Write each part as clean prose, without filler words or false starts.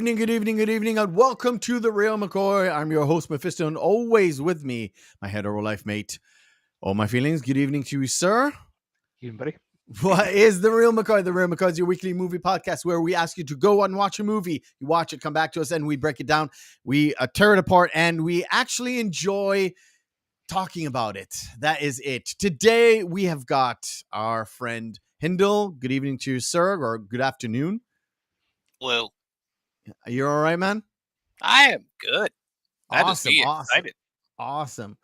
evening, and welcome to the Reel McCoy. I'm your host, Mephisto, and always with me, my hetero life mate. All my feelings. Good evening to you, sir. Evening, buddy. What is the Reel McCoy? The Reel McCoy is your weekly movie podcast where we ask you to go and watch a movie. You watch it, come back to us, and we break it down. We tear it apart, and we actually enjoy talking about it. That is it. Today, we have got our friend Hindle. Good evening to you, sir, or good afternoon. Well, You're all right, man? I am good. Awesome. Excited. Awesome.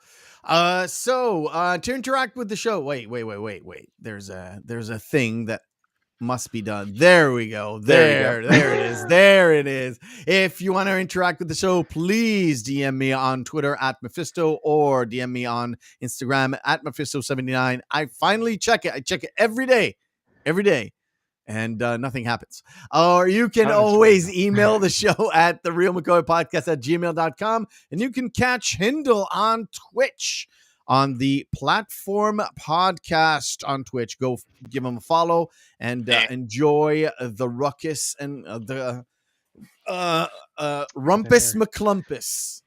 So to interact with the show, wait. There's a thing that must be done. There we go. There it is. If you want to interact with the show, please DM me on Twitter at Mephisto or DM me on Instagram at Mephisto79. I finally check it. I check it every day. And nothing happens. Or you can always email the show at the Reel McCoy podcast at gmail.com. And you can catch Hindle on Twitch on the Platform Podcast on Twitch. Go give him a follow and enjoy the ruckus and the rumpus McClumpus.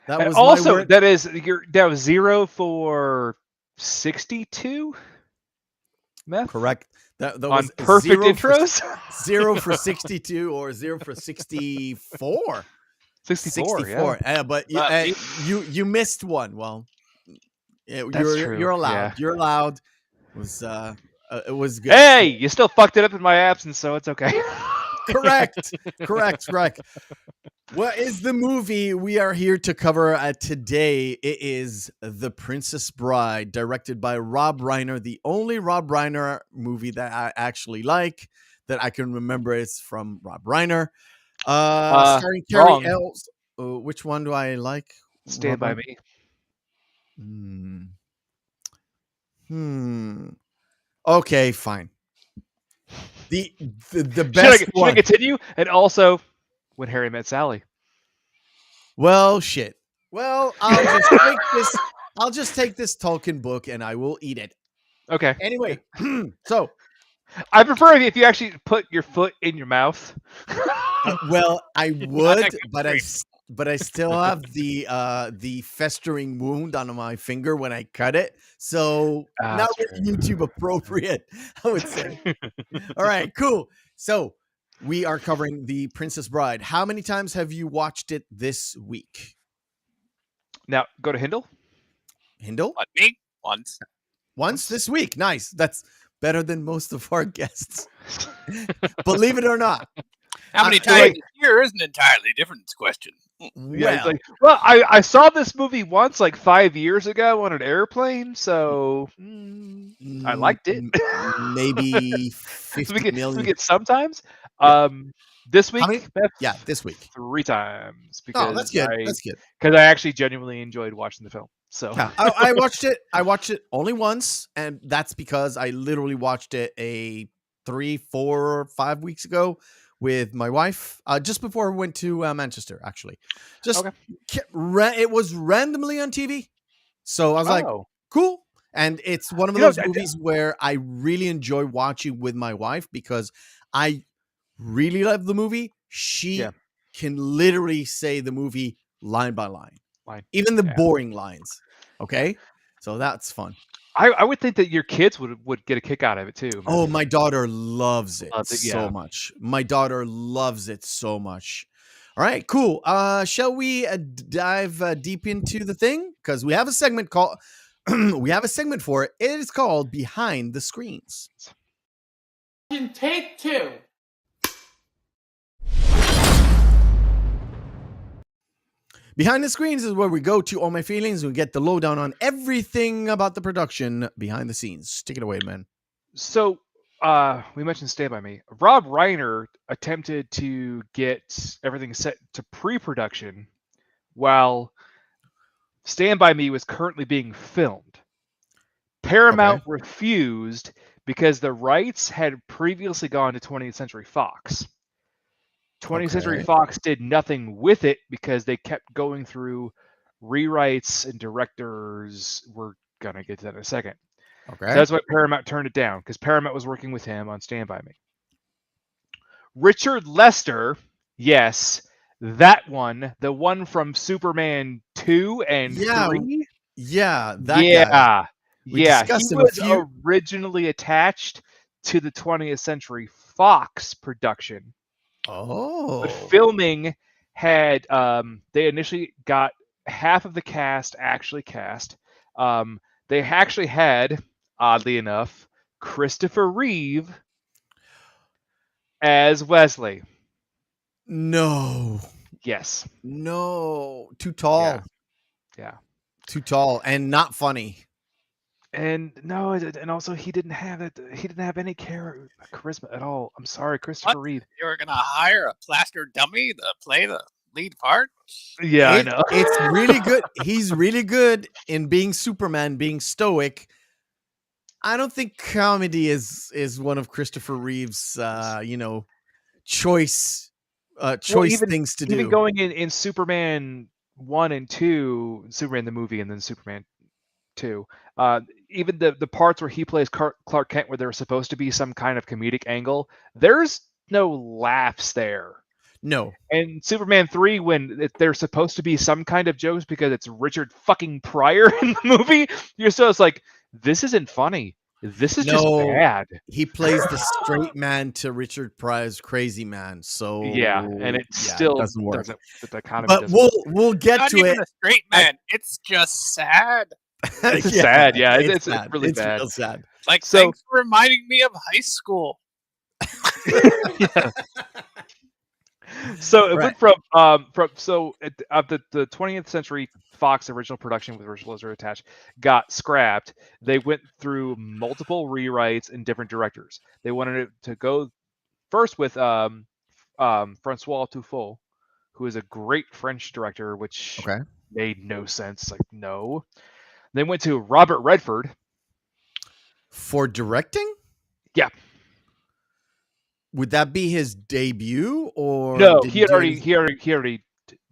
That was also that was 0 for 62. Meth? Correct. That on was perfect intros. 0 for 62 or 0 for 64. 64. Yeah. But you missed one. Well, you're allowed. Yeah. You're allowed. It was good. Hey, you still fucked it up in my absence, so it's okay. Correct. What is the movie we are here to cover today? It is The Princess Bride, directed by Rob Reiner. The only Rob Reiner movie that I actually like that I can remember is from Rob Reiner. Starring Cary, Elwes. Which one do I like? Stand By Me. Okay, fine. The best should one. I continue? And also, When Harry Met Sally. Well, shit. Well, I'll just take this Tolkien book and I will eat it. Okay. Anyway, so I prefer if you actually put your foot in your mouth. Well, I would, but I still have the festering wound on my finger when I cut it. So not really YouTube appropriate, I would say. All right, cool. So we are covering The Princess Bride. How many times have you watched it this week? Now go to Hindle. What, me? Once this week. Nice. That's better than most of our guests. Believe it or not. How many times a year is an entirely different question. Well, I saw this movie once, like 5 years ago, on an airplane, so I liked it. Maybe 50 million. We get sometimes. This week, this week 3 times because that's good. That's good because I actually genuinely enjoyed watching the film. So I watched it. I watched it only once, and that's because I literally watched it 3, 4, 5 weeks ago with my wife, just before we went to Manchester. Actually, it was randomly on TV, so I was like, cool. And it's one of those movies where I really enjoy watching with my wife because I really love the movie. She can literally say the movie line by line, even the boring lines. Okay, so that's fun. I would think that your kids would get a kick out of it too. Man. Oh, my daughter loves it so much. My daughter loves it so much. All right, cool. Shall we dive deep into the thing? Because we have a segment called for it. It is called Behind the Screens. Take 2. Behind the Screens is where we go to all my feelings and we get the lowdown on everything about the production behind the scenes. Take it away, man. So we mentioned Stand By Me. Rob Reiner attempted to get everything set to pre-production while Stand By Me was currently being filmed. Paramount refused because the rights had previously gone to 20th Century Fox. 20th Century Fox did nothing with it because they kept going through rewrites and directors. We're going to get to that in a second. Okay. So that's why Paramount turned it down, because Paramount was working with him on Stand By Me. Richard Lester Yes, that one, the one from Superman 2 and Yeah, 3. yeah, that guy. Yeah, We yeah, he discussed him a was few. originally attached to the 20th Century Fox production, but Oh, filming had they initially got half of the cast actually cast. They actually had, oddly enough, Christopher Reeve as Wesley. no, Yes. no, too Yeah. tall, Yeah. too tall, and not funny. And no, and also he didn't have it. He didn't have any charisma at all. I'm sorry, Christopher What? Reeve. You were gonna hire a plaster dummy to play the lead part? Yeah, I know. It's really good. He's really good in being Superman, being stoic. I don't think comedy is one of Christopher Reeve's choice Well, choice things to even do. going in Superman 1 and 2, Superman the movie, and then Superman 2. Even the parts where he plays Clark Kent, where there's supposed to be some kind of comedic angle, there's no laughs there. No. And Superman 3, when there's supposed to be some kind of jokes because it's Richard fucking Pryor in the movie, you're still it's like, this isn't funny. This is just No, bad. he plays the straight man to Richard Pryor's crazy man. So Yeah, and it yeah, still doesn't work. the dichotomy But doesn't. we'll get Not to even it. a straight man. It's just sad. It's sad, yeah. It's It's sad. really It's bad. real sad. Like, So- thanks for reminding me of high school. Yeah. So it Right. went from so the 20th Century Fox original production with Rachel Lizard attached got scrapped. They went through multiple rewrites and different directors. They wanted it to go first with Francois Truffaut, who is a great French director, which Okay. made no sense. Like, no. They went to Robert Redford. For directing? Yeah. Would that be his debut or No, did he had do already anything- he already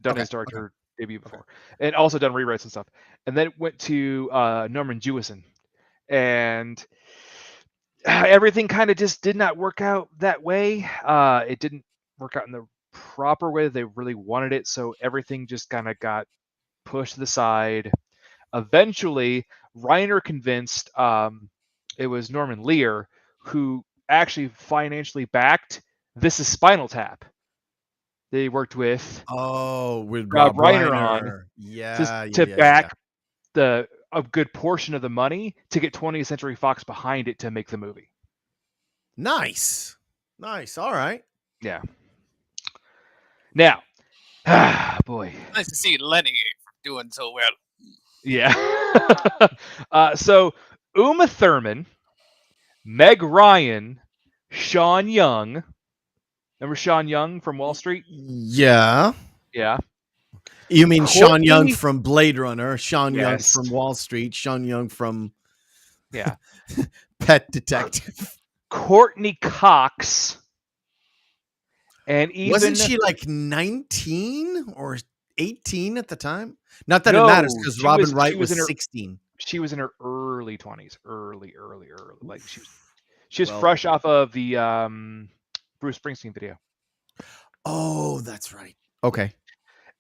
done Okay, his okay. director debut before, and also done rewrites and stuff. And then it went to Norman Jewison, and everything kind of just did not work out that way. It didn't work out in the proper way they really wanted it, so everything just kind of got pushed to the side. Eventually, Reiner convinced it was Norman Lear who actually financially backed This Is Spinal Tap. They worked with with Rob Rob Reiner Reiner. on Yeah, to yeah. back a good portion of the money to get 20th Century Fox behind it to make the movie. Nice. Nice. All right. Yeah. Now, boy. Nice to see Lenny doing so well. Yeah. So Uma Thurman, Meg Ryan, Sean Young. Remember Sean Young from Wall Street? Yeah. Yeah. You mean Sean Young Courtney- from Blade Runner, Sean Young Yes. from Wall Street, Sean Young from Yeah. Pet Detective. Courtney Cox. And even Wasn't she like 19 or 18 at the time? Not that No, it matters because she Robin was- Wright she was was in her- 16. she was in her early 20s, early. Like she was Well- fresh off of the Bruce Springsteen video. Oh, that's right. Okay.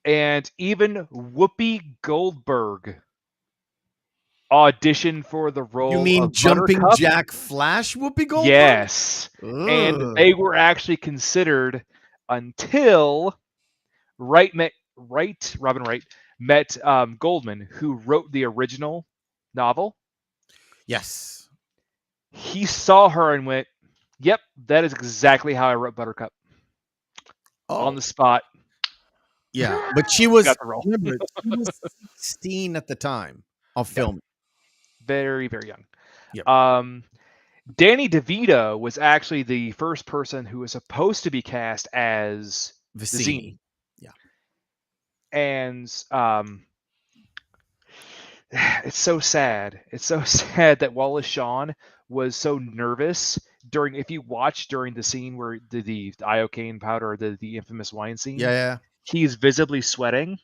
And even Whoopi Goldberg auditioned for the role You mean of Jumping Buttercup. Jack Flash Whoopi Goldberg? Yes. And Ugh. they were actually considered until Robin Wright met Goldman, who wrote the original novel. Yes. He saw her and went, "Yep, that is exactly how I wrote Buttercup." Oh, On the spot. yeah. But she was, Got the role. remember, she was 16 at the time of film. Very, very young. Yep. Danny DeVito was actually the first person who was supposed to be cast as Vicini. Yeah. And it's so sad. It's so sad that Wallace Shawn was so nervous during the scene where the iocane powder, the infamous wine scene. Yeah. He's visibly sweating.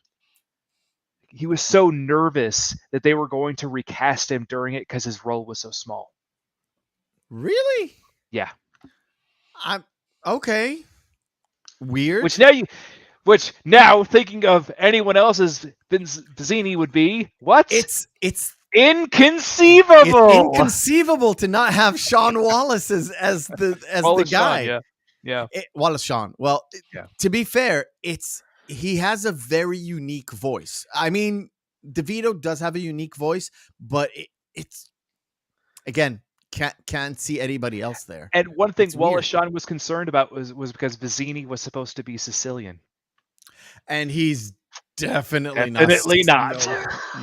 He was so nervous that they were going to recast him during it because his role was so small. Really? Yeah. I'm okay. weird. Which now thinking of anyone else's Vizzini would be what? It's inconceivable. It's inconceivable to not have Sean Wallace as the guy. Shawn, yeah. Wallace Shawn. Well, Yeah. to be fair, he has a very unique voice. I mean, DeVito does have a unique voice, but it's again can't see anybody else there. And one thing It's Wallace weird. Shawn was concerned about was because Vizzini was supposed to be Sicilian, and he's definitely not.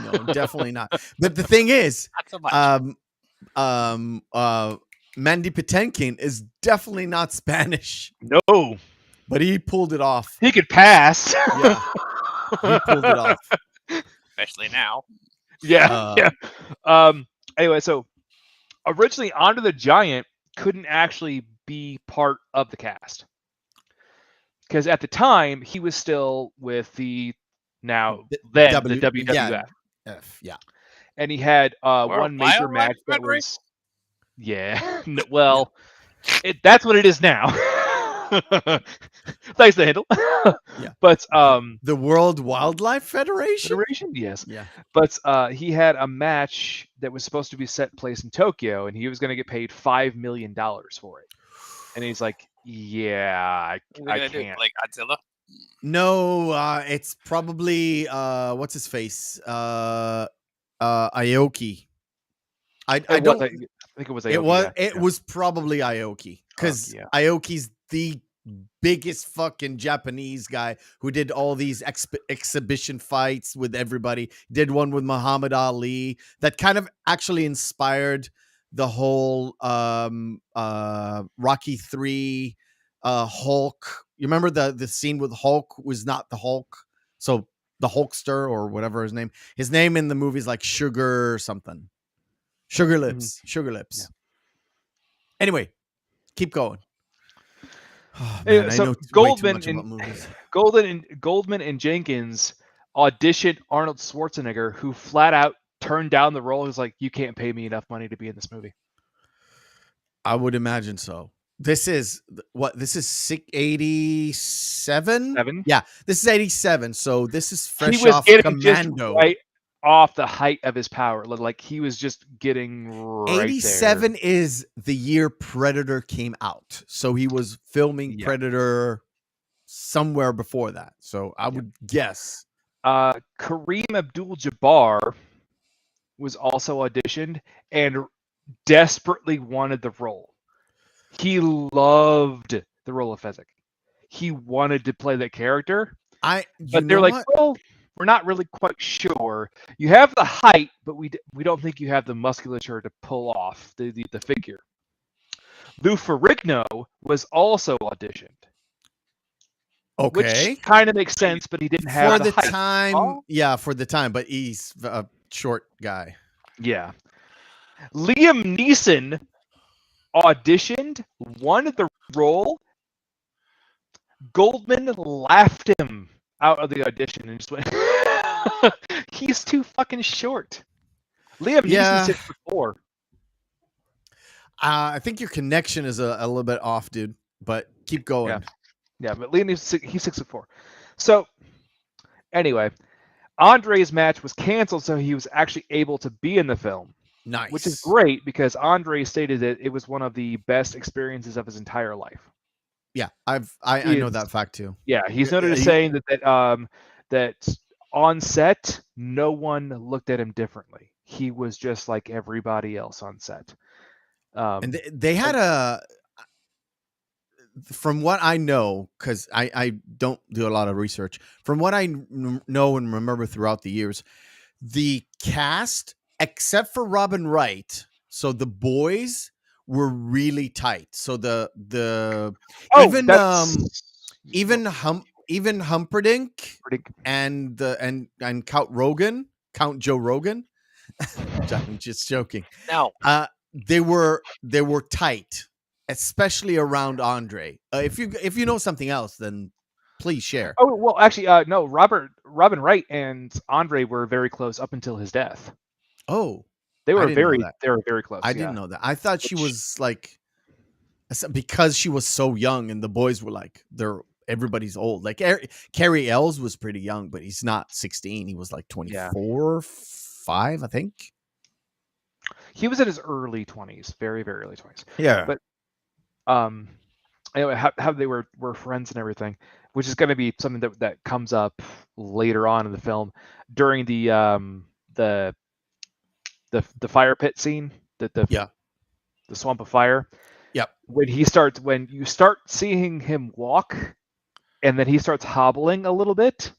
No, definitely not. But the thing is, Not so much. Mandy Patinkin is definitely not Spanish. No, but he pulled it off. He could pass. Yeah, he pulled it off. Especially now. Yeah. Anyway, so originally Andre the Giant couldn't actually be part of the cast because at the time he was still with the WWF. Yeah. And he had World one major Wildlife match that Federation? was well, that's what it is now. Thanks to handle. Yeah. But the World Wildlife Federation? Yes. Yeah. But he had a match that was supposed to be set place in Tokyo, and he was going to get paid $5 million for it. And he's like, "Yeah, I can't." Like Godzilla? No, it's probably what's his face? Aoki. I don't. I think it was Aoki. It was probably Aoki because Aoki's the biggest fucking Japanese guy who did all these exhibition fights with everybody. Did one with Muhammad Ali that kind of actually inspired the whole Rocky 3 Hulk. You remember the scene with Hulk was not the Hulk, so the Hulkster or whatever his name. His name in the movie is like Sugar or something. Sugar Lips. Sugar Lips. Yeah. Anyway, keep going. Oh, man, so I know Goldman and Jenkins auditioned Arnold Schwarzenegger, who flat out turned down the role. He was like, "You can't pay me enough money to be in this movie." I would imagine so. This is what? This is 87? Yeah, this is 87. So this is fresh off Commando. Right off the height of his power. Like he was just getting right 87 there. is the year Predator came out. So he was filming Predator somewhere before that. So I would guess. Kareem Abdul-Jabbar was also auditioned and desperately wanted the role. He loved the role of Fezzik. He wanted to play that character. But they're like, well, we're not really quite sure. You have the height, but we don't think you have the musculature to pull off the figure. Lou Ferrigno was also auditioned. Okay. Which kind of makes sense, but he didn't have the height. Time. Yeah, for the time, but he's a short guy. Yeah. Liam Neeson auditioned, won the role. Goldman laughed him out of the audition and just went, "He's too fucking short." Liam Neeson's 6'4". I think your connection is a little bit off, dude. But keep going. Yeah, but Liam Neeson, he's 6'4". So anyway, Andre's match was canceled, so he was actually able to be in the film. Nice. Which is great because Andre stated that it was one of the best experiences of his entire life. Yeah, I know that fact too. Yeah, he's noted as saying that on set, no one looked at him differently. He was just like everybody else on set. And they had from what I know, because I don't do a lot of research, from what I know and remember throughout the years, the cast, except for Robin Wright, so the boys were really tight. So even Humperdinck and Count Joe Rogan. I'm just joking. No. They were tight, especially around Andre. If you know something else, then please share. Oh well, actually, no. Robin Wright and Andre were very close up until his death. Oh, they were very close. I didn't know that. I thought she was like, because she was so young, and the boys were like, they're everybody's old. Like Cary Elwes was pretty young, but he's not 16. He was like 24, 5, I think. He was in his early 20s, very, very early 20s. Yeah. But anyway, how they were friends and everything, which is going to be something that comes up later on in the film during the fire pit scene, the swamp of fire. Yep. When you start seeing him walk, and then he starts hobbling a little bit.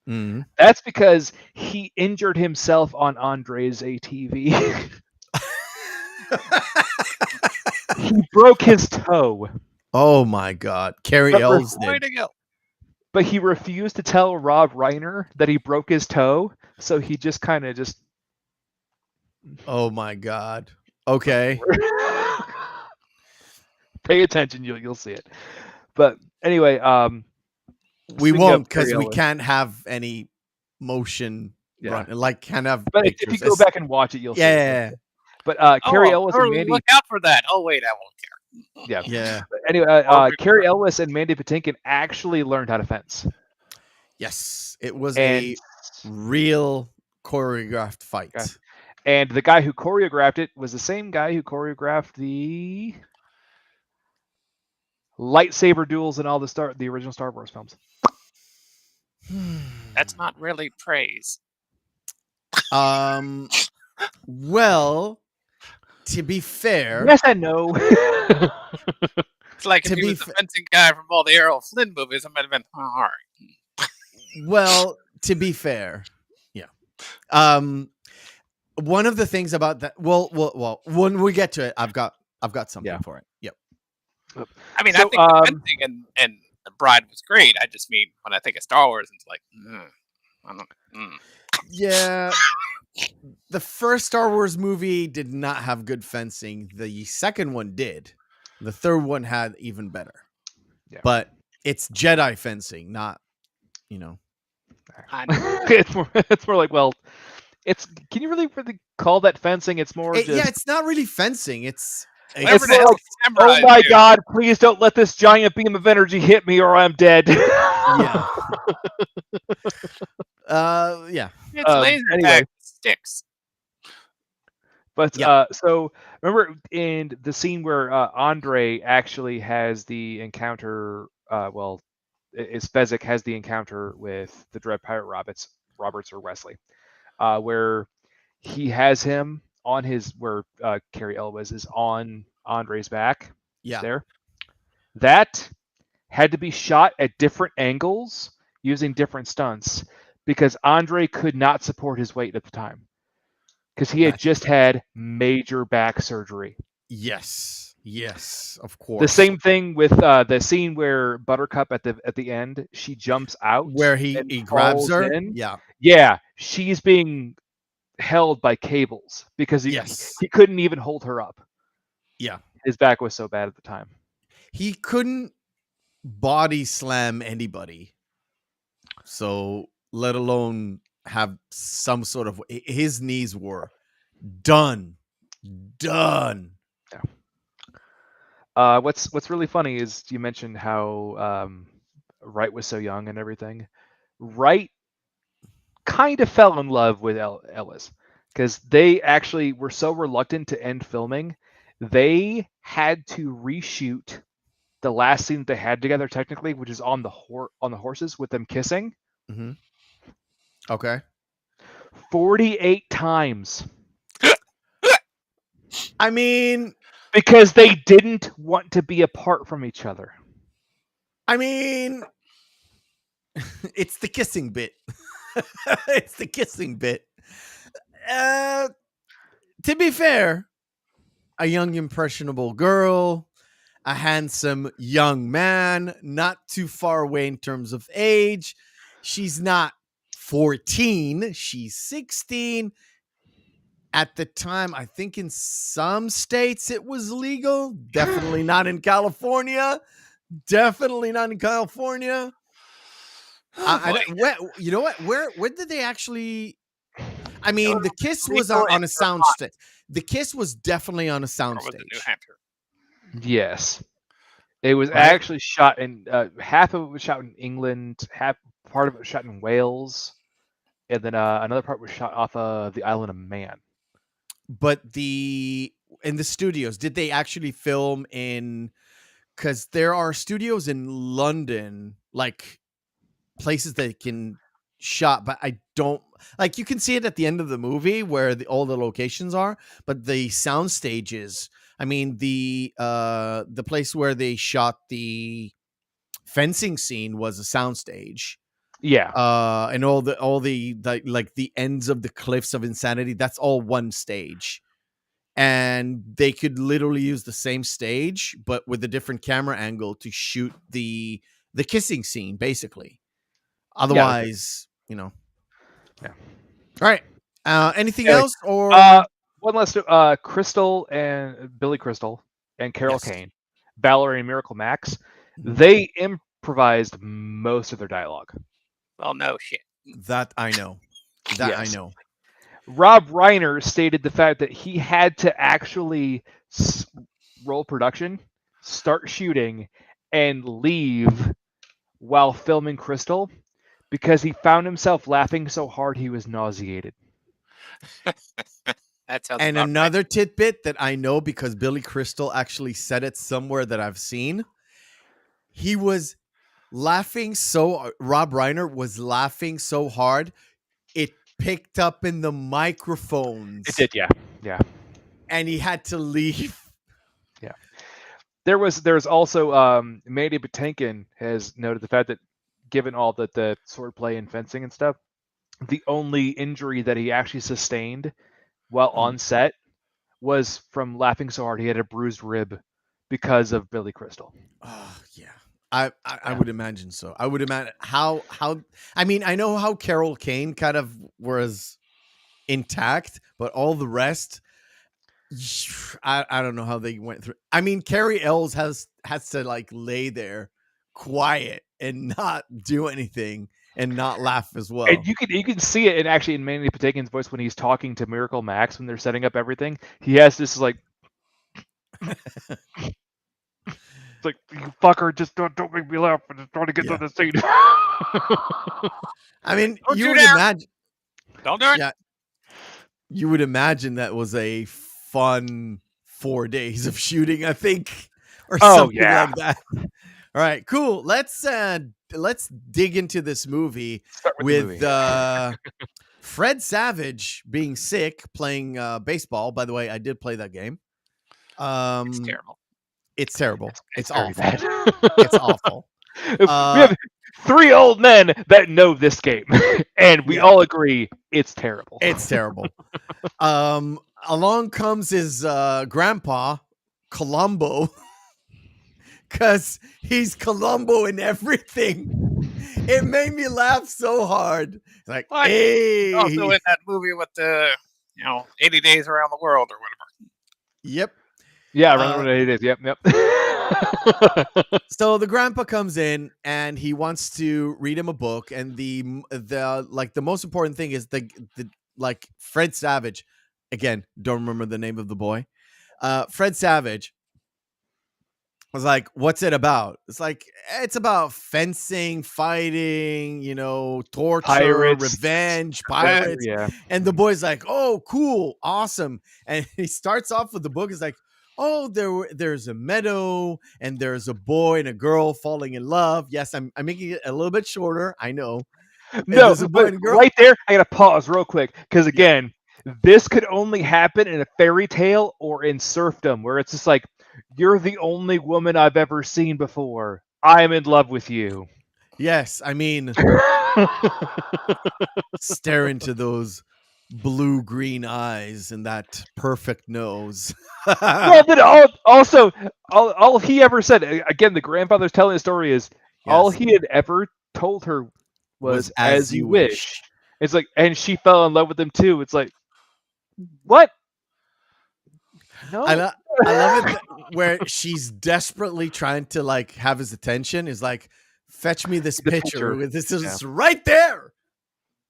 Mm-hmm. That's because he injured himself on Andre's ATV. He broke his toe. Oh my God, Cary Elwes did. But he refused to tell Rob Reiner that he broke his toe, so he just kind of just. Oh my God. Okay. Pay attention, you'll see it. But anyway, we won't because we can't have any motion run, like kind of. But if you go back and watch it, you'll see it. But Cary Elwes and Mandy. Look out for that! Oh wait, I won't care. Yeah. But anyway, Cary Elwes and Mandy Patinkin actually learned how to fence. Yes, it was a real choreographed fight. Okay. And the guy who choreographed it was the same guy who choreographed the lightsaber duels in all the original Star Wars films. That's not really praise. Well, to be fair, yes and no. It's like if he was the fencing guy from all the Errol Flynn movies, I might have been all right. Well, to be fair, yeah. One of the things about that, well, when we get to it, I've got something for it. Yep. I mean, I think the fencing and the Bride was great. I just mean when I think of Star Wars, it's like, yeah. The first Star Wars movie did not have good fencing. The second one did. The third one had even better. Yeah. But it's Jedi fencing, not, it's more like, well, can you really call that fencing? It's more it's not really fencing. It's like, oh my God, please don't let this giant beam of energy hit me or I'm dead. Yeah. Yeah. It's laser tag sticks. But so remember in the scene where Andre actually has the encounter, Fezzik has the encounter with the Dread Pirate Roberts or Wesley, where he has him on where Cary Elwes is on Andre's back. Yeah. There. That had to be shot at different angles using different stunts because Andre could not support his weight at the time. Because he had just had major back surgery. Yes, of course. The same thing with the scene where Buttercup at the end, she jumps out where he grabs her. Yeah, she's being held by cables because he couldn't even hold her up. Yeah, his back was so bad at the time. He couldn't body slam anybody, so let alone have some sort of. His knees were done. Yeah. What's really funny is you mentioned how Wright was so young and everything. Wright kind of fell in love with Elwes because they actually were so reluctant to end filming. They had to reshoot the last scene that they had together, technically, which is on the horses with them kissing. Mm-hmm. Okay. 48 times. I mean, because they didn't want to be apart from each other. I mean, it's the kissing bit. It's the kissing bit. To be fair, a young, impressionable girl, a handsome young man, not too far away in terms of age. She's not 14. She's 16. At the time, I think in some states it was legal. Definitely not in California. Definitely not in California. You know what? Where did they actually? I mean, the kiss was on a sound stage. The kiss was definitely on a sound stage. Yes. It was Right? actually shot in half of it was shot in England, half part of it was shot in Wales, and then another part was shot off of the island of Man. But in the studios, did they actually film in? Because there are studios in London, like places that can shot, but I don't like. You can see it at the end of the movie where all the locations are, but the sound stages. I mean, the place where they shot the fencing scene was a soundstage. Yeah, And all the like the ends of the cliffs of insanity, that's all one stage. And they could literally use the same stage but with a different camera angle to shoot the kissing scene, basically. yeah, Otherwise, yeah. all right. Anything Anyway, else or one last Crystal and Billy Crystal and Carol yes. Kane, Valerie and Miracle Max, Mhm. they improvised most of their dialogue. Well, no shit. That I know. That I Yes. know. Rob Reiner stated the fact that he had to actually roll production, start shooting, and leave while filming Crystal because he found himself laughing so hard he was nauseated. That sounds And about another tidbit that I know because Billy Crystal actually said it somewhere that I've seen. He was laughing Rob Reiner was laughing so hard it picked up in the microphones. It did, yeah. And he had to leave. Yeah. There's also Mandy Patinkin has noted the fact that given all the swordplay and fencing and stuff, the only injury that he actually sustained while on set was from laughing so hard he had a bruised rib because of Billy Crystal. Oh yeah. I would imagine so. I would imagine how I mean, I know how Carol Kane kind of was intact, but all the rest, I don't know how they went through. I mean, Cary Elwes has to like lay there quiet and not do anything and not laugh as well. And you can see it in Mandy Patinkin's voice when he's talking to Miracle Max when they're setting up everything. He has this like it's like, you fucker, just don't make me laugh. I'm just trying to get to the scene. I mean, Don't you do would that. imagine. Don't do it. Yeah, you would imagine that was a fun 4 days of shooting, I think, or something like that. All right, cool. Let's dig into this movie with Fred Savage being sick, playing baseball. By the way, I did play that game. It's terrible. It's terrible. It's awful. Bad. It's awful. We have 3 old men that know this game, and we all agree it's terrible. It's terrible. Along comes his grandpa, Columbo, because he's Columbo in everything. It made me laugh so hard. It's like, hey. Also in that movie with the 80 Days Around the World or whatever. Yep. Yeah, around 80 days. Yep. So the grandpa comes in and he wants to read him a book, and the most important thing is the Fred Savage. Again, don't remember the name of the boy. Fred Savage was like, what's it about? It's like, it's about fencing, fighting, torture, Pirates. revenge, pirates. Yeah. And the boy's like, oh, cool, awesome. And he starts off with the book. It's like, oh, there's a meadow and there's a boy and a girl falling in love. Yes, I'm making it a little bit shorter. I know. No, but right there, I got to pause real quick because, again, this could only happen in a fairy tale or in serfdom where it's just like, you're the only woman I've ever seen before. I am in love with you. Yes, I mean, stare into those blue-green eyes and that perfect nose. Well, but also, all he ever said, again, the grandfather's telling the story is, all he had ever told her was as you wish. It's like, and she fell in love with him too. It's like, what? No. I love it where she's desperately trying to like have his attention. Is like, fetch me this picture. This is right there.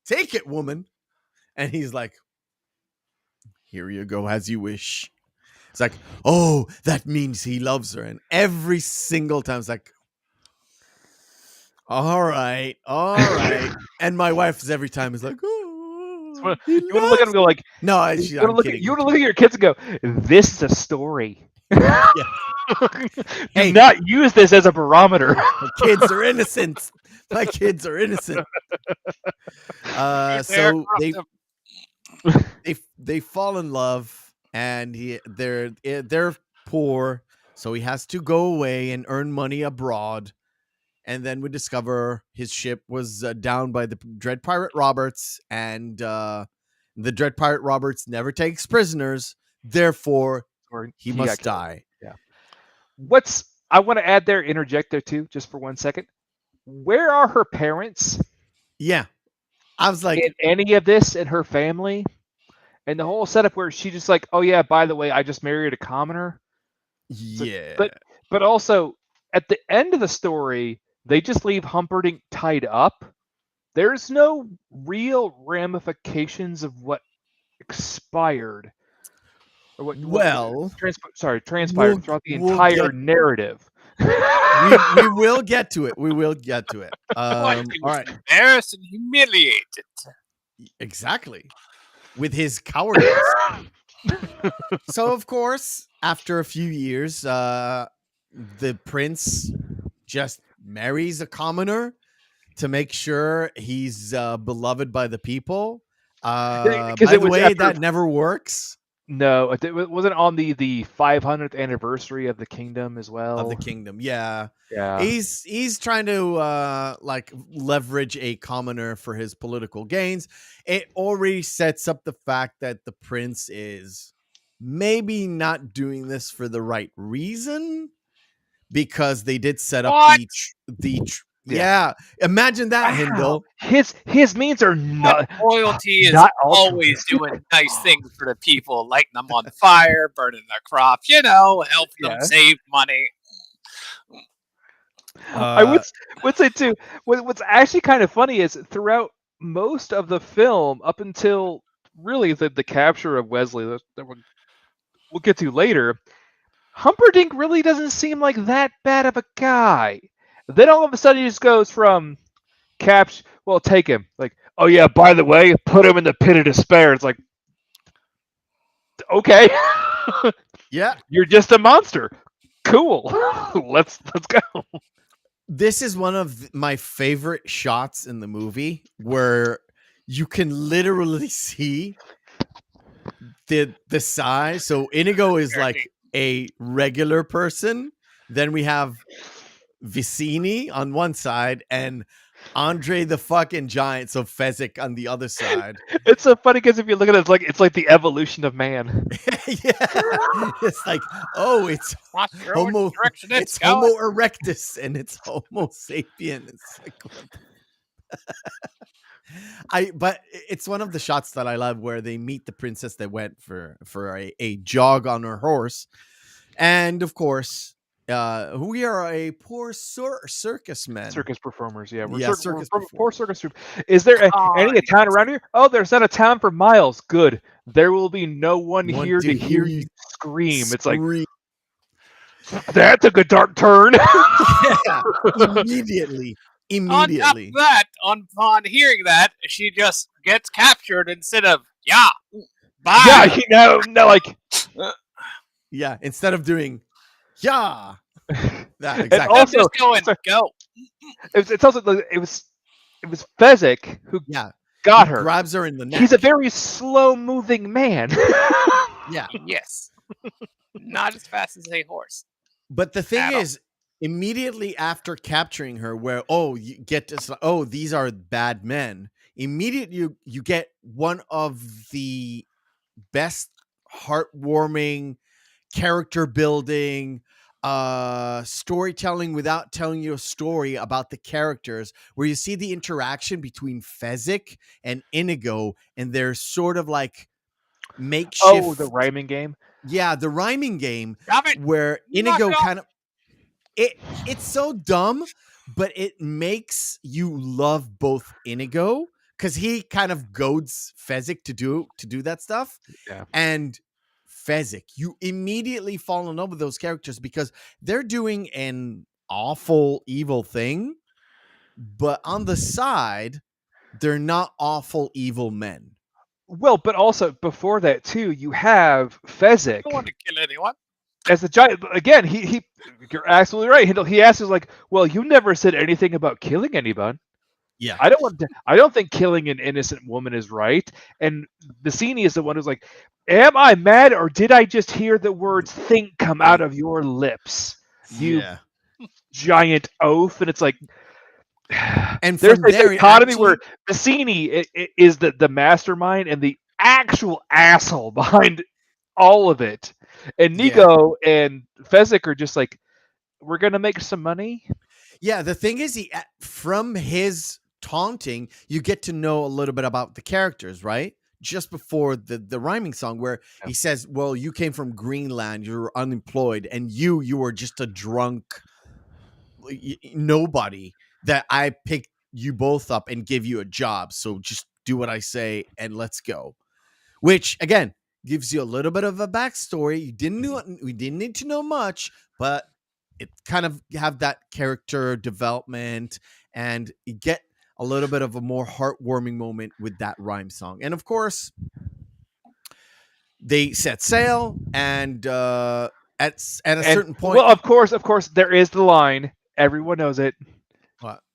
Take it, woman. And he's like, here you go, as you wish. It's like, oh, that means he loves her. And every single time it's like, all right. And my wife is every time is like, oh, you want to look at him and go like, no, I'm kidding. You want to look at your kids and go, this is a story. Yeah. Do not use this as a barometer. My kids are innocent. So they fall in love, and they're poor, so he has to go away and earn money abroad. And then we discover his ship was down by the Dread Pirate Roberts, and the Dread Pirate Roberts never takes prisoners. Therefore, he must die. Yeah. I want to interject there too, just for 1 second. Where are her parents? Yeah. I was like, in any of this in her family? And the whole setup where she just like, oh yeah, by the way, I just married a commoner. Yeah. But also at the end of the story, they just leave Humperdinck tied up. There's no real ramifications of what expired. Or transpired throughout the entire narrative. we will get to it. All right. Embarrassed and humiliated. Exactly. With his cowardice. So, of course, after a few years, the prince just marries a commoner to make sure he's beloved by the people. By the way, that never works. No, it wasn't on the 500th anniversary of the kingdom as well. Of the kingdom, yeah. Yeah. He's trying to leverage a commoner for his political gains. It already sets up the fact that the prince is maybe not doing this for the right reason, because they did set up yeah. Imagine that, Hindle. His means are not. Royalty is not always doing nice things for the people, lighting them on fire, burning their crops, helping them save money. I would say too. What's actually kind of funny is throughout most of the film, up until really the capture of Wesley, that we'll get to later, Humperdinck really doesn't seem like that bad of a guy. Then all of a sudden he just goes from take him. Like, oh yeah, by the way, put him in the pit of despair. It's like, okay. Yeah. You're just a monster. Cool. Let's go. This is one of my favorite shots in the movie, where you can literally see the size. So Inigo is like a regular person. Then we have Vicini on one side and Andre the fucking Giant, so Fezzik on the other side. It's so funny because if you look at it, it's like the evolution of man. Yeah, it's like, oh, it's Homo erectus and it's Homo sapien. It's like, but it's one of the shots that I love, where they meet the princess that went for a jog on her horse, and of course, we are a poor circus men. Circus performers, yeah. We're poor circus troupe. Is there any town around here? Oh, there's not a town for miles. Good. There will be no one here to hear you scream. It's like, that took a dark turn. Yeah, immediately. On top of that, upon hearing that, she just gets captured instead of bye. Yeah, yeah, instead of doing that, exactly. And also, go. It's also it was Fezzik who got her. Grabs her in the neck. He's a very slow moving man. Yeah. Yes. Not as fast as a horse. But the thing is, immediately after capturing her, where you get to these are bad men. Immediately you get one of the best heartwarming character building storytelling without telling you a story about the characters, where you see the interaction between Fezzik and Inigo, and they're sort of like makeshift. The rhyming game. Yeah, the rhyming game where Inigo kind of it's so dumb, but it makes you love both Inigo, because he kind of goads Fezzik to do that stuff. Yeah. And Fezzik. You immediately fall in love with those characters because they're doing an awful, evil thing, but on the side, they're not awful, evil men. Well, but also before that too, you have Fezzik. I don't want to kill anyone. As the giant, again, he you're absolutely right. He asks us like, well, you never said anything about killing anyone. Yeah. I don't think killing an innocent woman is right. And Vicini is the one who's like, am I mad or did I just hear the words think come out of your lips? You giant oath. And it's like, and there's from a there, dichotomy where Vicini is the mastermind and the actual asshole behind all of it. And Nico and Fezzik are just like, we're going to make some money. Yeah, the thing is, from his taunting, you get to know a little bit about the characters, right? Just before the rhyming song where he says, well, you came from Greenland, you're unemployed, and you were just a drunk nobody that I picked you both up and give you a job. So just do what I say and let's go. Which, again, gives you a little bit of a backstory. We didn't need to know much, but it kind of have that character development, and you get a little bit of a more heartwarming moment with that rhyme song. And of course, they set sail, and at a certain point, well, of course, there is the line. Everyone knows it.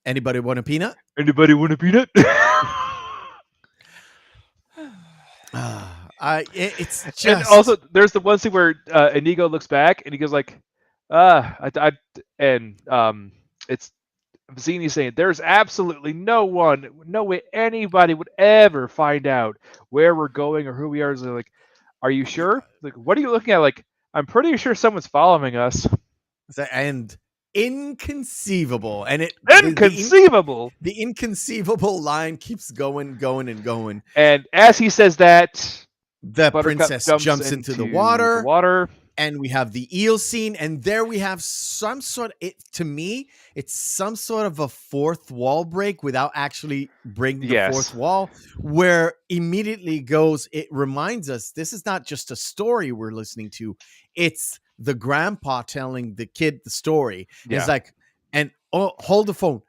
Anybody want a peanut? Anybody want a peanut? It's just. And also, there's the one scene where Inigo looks back and he goes like, it's Vicini saying, "There's absolutely no way anybody would ever find out where we're going or who we are." So like, are you sure? Like, what are you looking at? Like, I'm pretty sure someone's following us. And inconceivable, and inconceivable. The inconceivable line keeps going. And as he says that, the princess jumps into the water. And we have the eel scene, and there we have some sort of, to me, it's some sort of a fourth wall break without actually breaking the fourth wall, where immediately it reminds us, this is not just a story we're listening to, it's the grandpa telling the kid the story. Yeah. It's like, and hold the phone.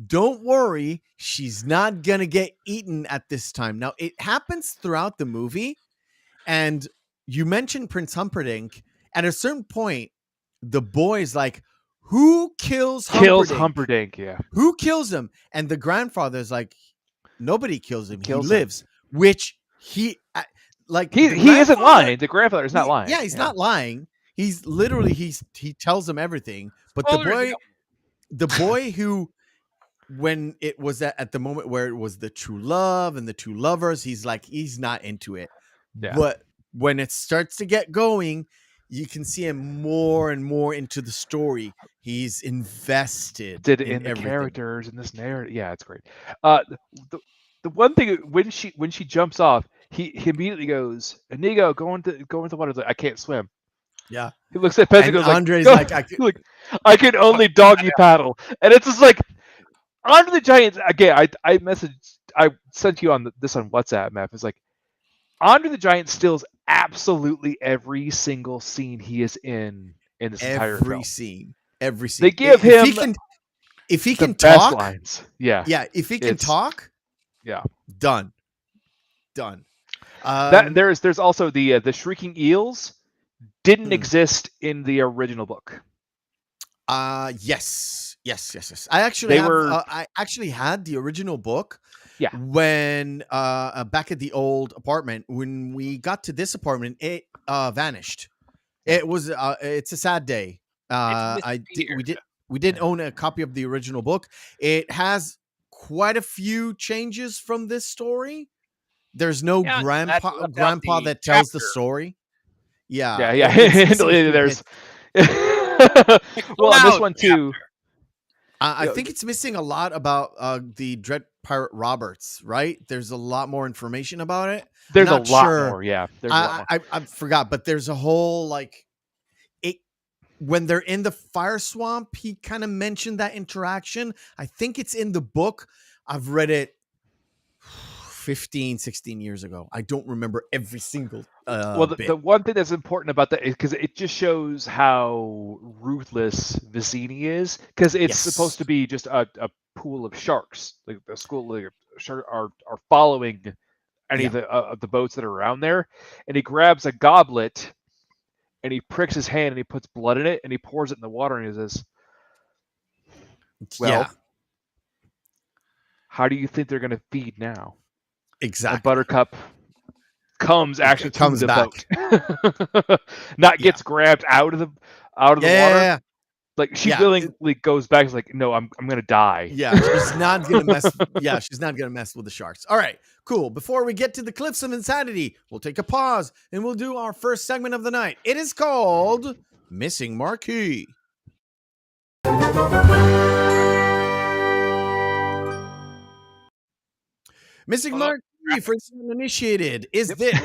Don't worry, she's not going to get eaten at this time. Now, it happens throughout the movie, and you mentioned Prince Humperdinck. At a certain point, the boy's like, who kills Humperdinck? Yeah. Who kills him? And the grandfather's like, nobody kills him. He lives. Which he isn't lying. The grandfather is not lying. Yeah, he's not lying. He's literally, he tells him everything. But the boy who, when it was at the moment where it was the true love and the two lovers, he's like, he's not into it. Yeah. But when it starts to get going, you can see him more and more into the story. He's invested in the characters in this narrative. Yeah, it's great. The one thing when she jumps off, he immediately goes, Inigo, go into the water. Like, I can't swim. Yeah. He looks at Pezzik and goes Andre's like, I can only doggy paddle. And it's just like, Andre the Giant, again, I sent you on this on WhatsApp, Matt. It's like, Andre the Giant steals absolutely every single scene he is in this entire film. Every scene. They give him if he can best talk lines. Yeah. Yeah, if he can talk, yeah. Done. There's also the shrieking eels didn't exist in the original book. Yes. I actually had the original book. Yeah. When back at the old apartment, when we got to this apartment, it vanished. It was it's a sad day. We did own a copy of the original book. It has quite a few changes from this story. There's no grandpa that tells the story. Yeah. There's well, on this one too. I think it's missing a lot about the Dread Pirate Roberts, right? There's a lot more information about it. There's a lot more, yeah. I forgot, but there's a whole when they're in the fire swamp, he kind of mentioned that interaction. I think it's in the book. I've read it 15, 16 years ago. I don't remember every single Well, bit. the one thing that's important about that is because it just shows how ruthless Vicini is. Because it's supposed to be just a pool of sharks. Like the school are following any of the boats that are around there, and he grabs a goblet and he pricks his hand and he puts blood in it and he pours it in the water and he says, "Well, how do you think they're going to feed now?" Exactly. And Buttercup comes actually comes to the back. boat, not gets grabbed out of the water. Yeah. Like she willingly goes back. Is like, no, I'm gonna die. Yeah, she's not gonna mess. She's not gonna mess with the sharks. All right, cool. Before we get to the cliffs of insanity, we'll take a pause and we'll do our first segment of the night. It is called Missing Marquee. Missing Marquee for the uninitiated is this.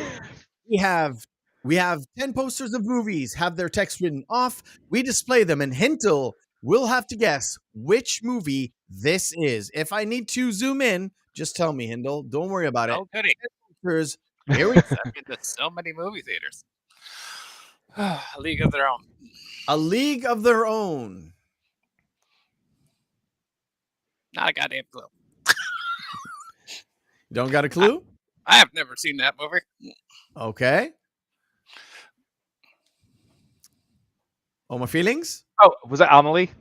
We have 10 posters of movies, have their text written off. We display them, and Hintel will have to guess which movie this is. If I need to zoom in, just tell me, Hindle. Don't worry about it. Oh, goody. Here we go. I've been to so many movie theaters. A League of Their Own. A League of Their Own. Not a goddamn clue. You don't got a clue? I have never seen that movie. Okay. Oh, my feelings? Oh, was that Amelie?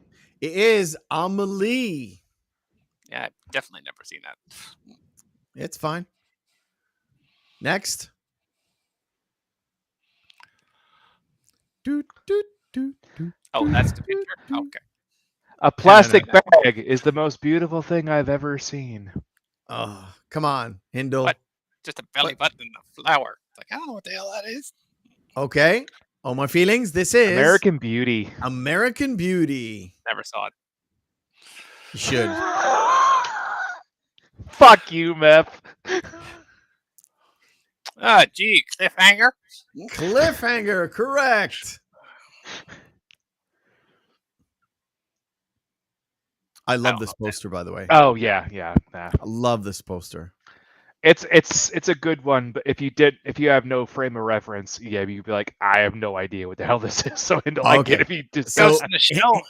It is Amelie. Yeah, I've definitely never seen that. It's fine. Next. Oh, that's the picture? Okay. A plastic bag is the most beautiful thing I've ever seen. Oh, come on, Hindle. What? Just a belly button and a flower. It's like, I don't know what the hell that is. Okay. Oh, my feelings. This is American Beauty. American Beauty. Never saw it. You should. Fuck you, Meth. Gee, cliffhanger. Cliffhanger, correct. I love this poster, by the way. Oh yeah. I love this poster. It's a good one, but if you have no frame of reference, you'd be like, I have no idea what the hell this is. So I get if you just Ghost in the Shell.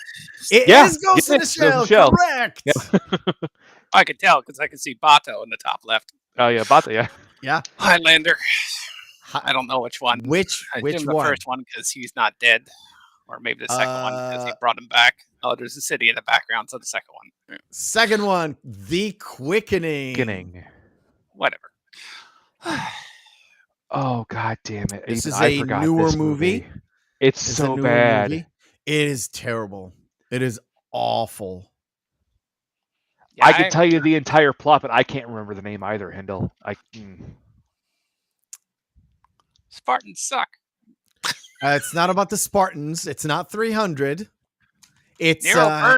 It is Ghost in the Shell, correct. Yeah. I could tell because I could see Bato in the top left. Oh yeah, Bato, yeah. Highlander. I don't know which one. Which one? The first one because he's not dead, or maybe the second one because he brought him back. Oh, there's a city in the background, so the second one. Second one, The Quickening. Whatever. Oh god damn it! This is a newer movie. It's so bad. Movie. It is terrible. It is awful. Yeah, I can tell you the entire plot, but I can't remember the name either, Hindle. Spartans suck. It's not about the Spartans. It's not 300. It's Henry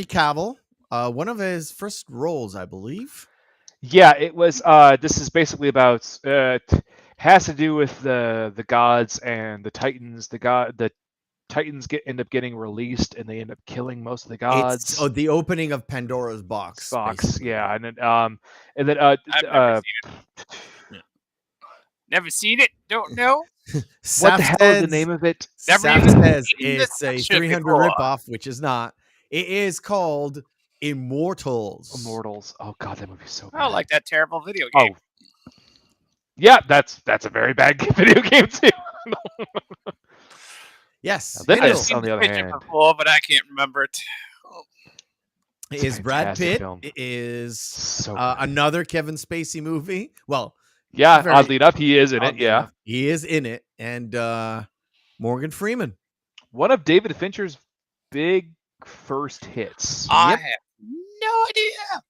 Cavill. One of his first roles, I believe. Yeah, it was. This is basically about. Has to do with the gods and the Titans. The Titans end up getting released, and they end up killing most of the gods. It's the opening of Pandora's box. Basically. Yeah, and then never seen it. Don't know. What the hell is the name of it? Saf says it's a 300 ripoff, which is not. It is called Immortals. Oh god, that movie's so bad. I like that terrible video game. Oh. Yeah, that's a very bad video game too. Yes. This, on the other hand, before, but I can't remember it. It is Brad Pitt. Film. It is another Kevin Spacey movie. Well, yeah, oddly enough, he is in it. Yeah, enough, he is in it, and Morgan Freeman, one of David Fincher's big first hits. I have no idea.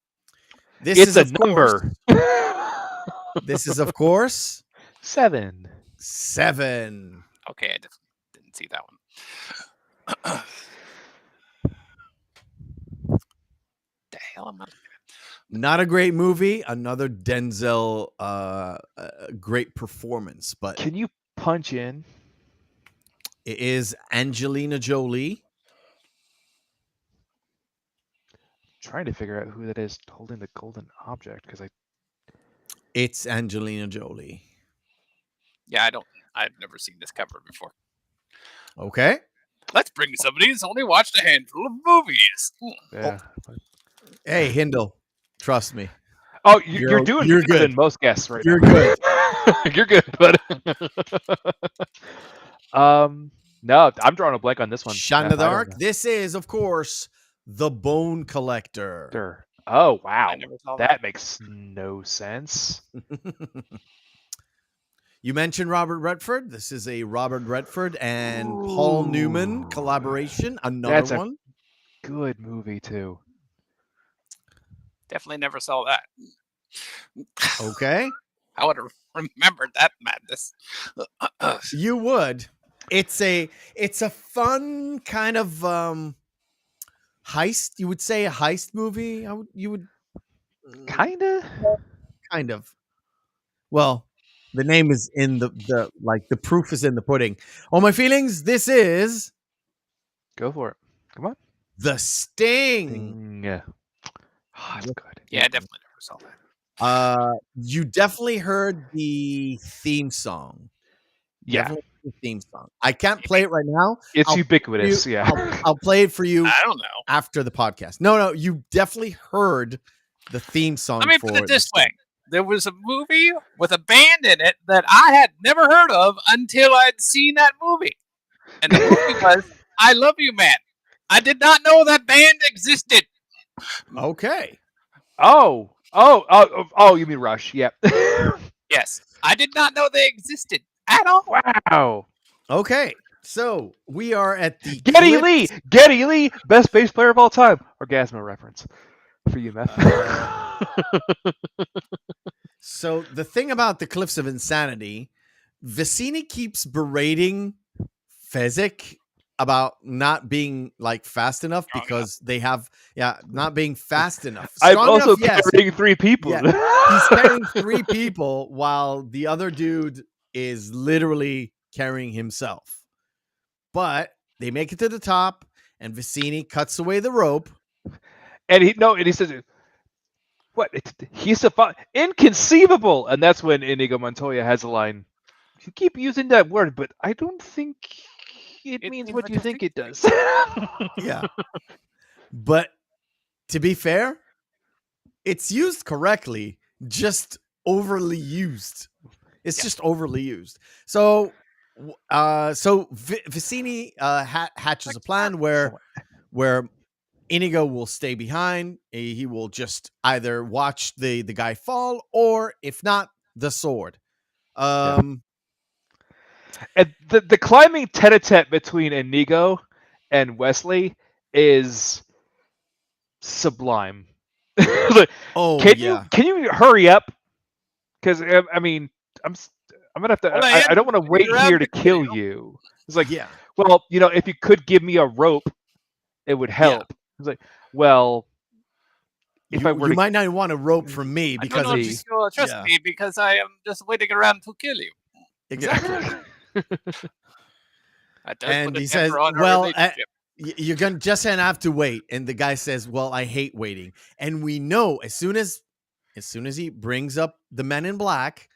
This it's is a number. This is, of course, 7. Okay, I didn't see that one. The hell am I looking at? Not a great movie. Another Denzel, great performance. But can you punch in? It is Angelina Jolie. trying to figure out who that is holding the golden object because It's Angelina Jolie. Yeah, I've never seen this cover before. Okay. Let's bring somebody who's only watched a handful of movies. yeah. Hey, Hindle, trust me. Oh, you're doing better good. than most guests right You're now. good. You're good, but no, I'm drawing a blank on this one. Shot in the I don't dark. know. This is, of course, The Bone Collector. Sure. Oh wow, I never saw that makes no sense. You mentioned Robert Redford. This is a Robert Redford and Paul Newman collaboration. That's a one. good movie too. Definitely never saw that. Okay. I would have remembered that madness. You would. It's a fun kind of heist. You would say a heist movie. You would Kind of. Well, the name is in the like the proof is in the pudding. All my feelings. This is Go for it. Come on. The Sting. Yeah. Oh, that's good. Yeah, I definitely never saw that. You definitely heard the theme song. Yeah. Definitely the theme song. I can't play it right now. It's I'll ubiquitous. Yeah. I'll play it for you I don't know. after the podcast. No, you definitely heard the theme song. Let me put it this way. There was a movie with a band in it that I had never heard of until I'd seen that movie. And the movie was I Love You Man. I did not know that band existed. Okay. Oh, you mean Rush? Yep. Yes. I did not know they existed at all. Wow. Okay. So we are at the Geddy Lee, best bass player of all time. Orgasmo reference for you, Meth. So the thing about the Cliffs of Insanity, Vicini keeps berating Fezzik about not being like fast enough because they have not being fast enough. I'm also carrying 3 people. Yeah, he's carrying 3 people while the other dude is literally carrying himself. But they make it to the top, and Vicini cuts away the rope. And he says, "What? He's inconceivable." And that's when Inigo Montoya has a line. You keep using that word, but I don't think it means what you think it does. Yeah. But to be fair, it's used correctly, just overly used. It's just overly used. So Vicini hatches a plan where Inigo will stay behind. He will just either watch the guy fall, or if not, the sword. And the climbing tete-a-tete between Inigo and Wesley is sublime. Can you hurry up? Because I mean, I'm gonna have to. I don't want to wait here to kill you. It's like, well, if you could give me a rope, it would help. Yeah. It's like, well, if I were, you might not want a rope from me because trust me, because I am just waiting around to kill you. Exactly. And he says, "Well, you're gonna have to wait." And the guy says, "Well, I hate waiting." And we know as soon as he brings up the Men in Black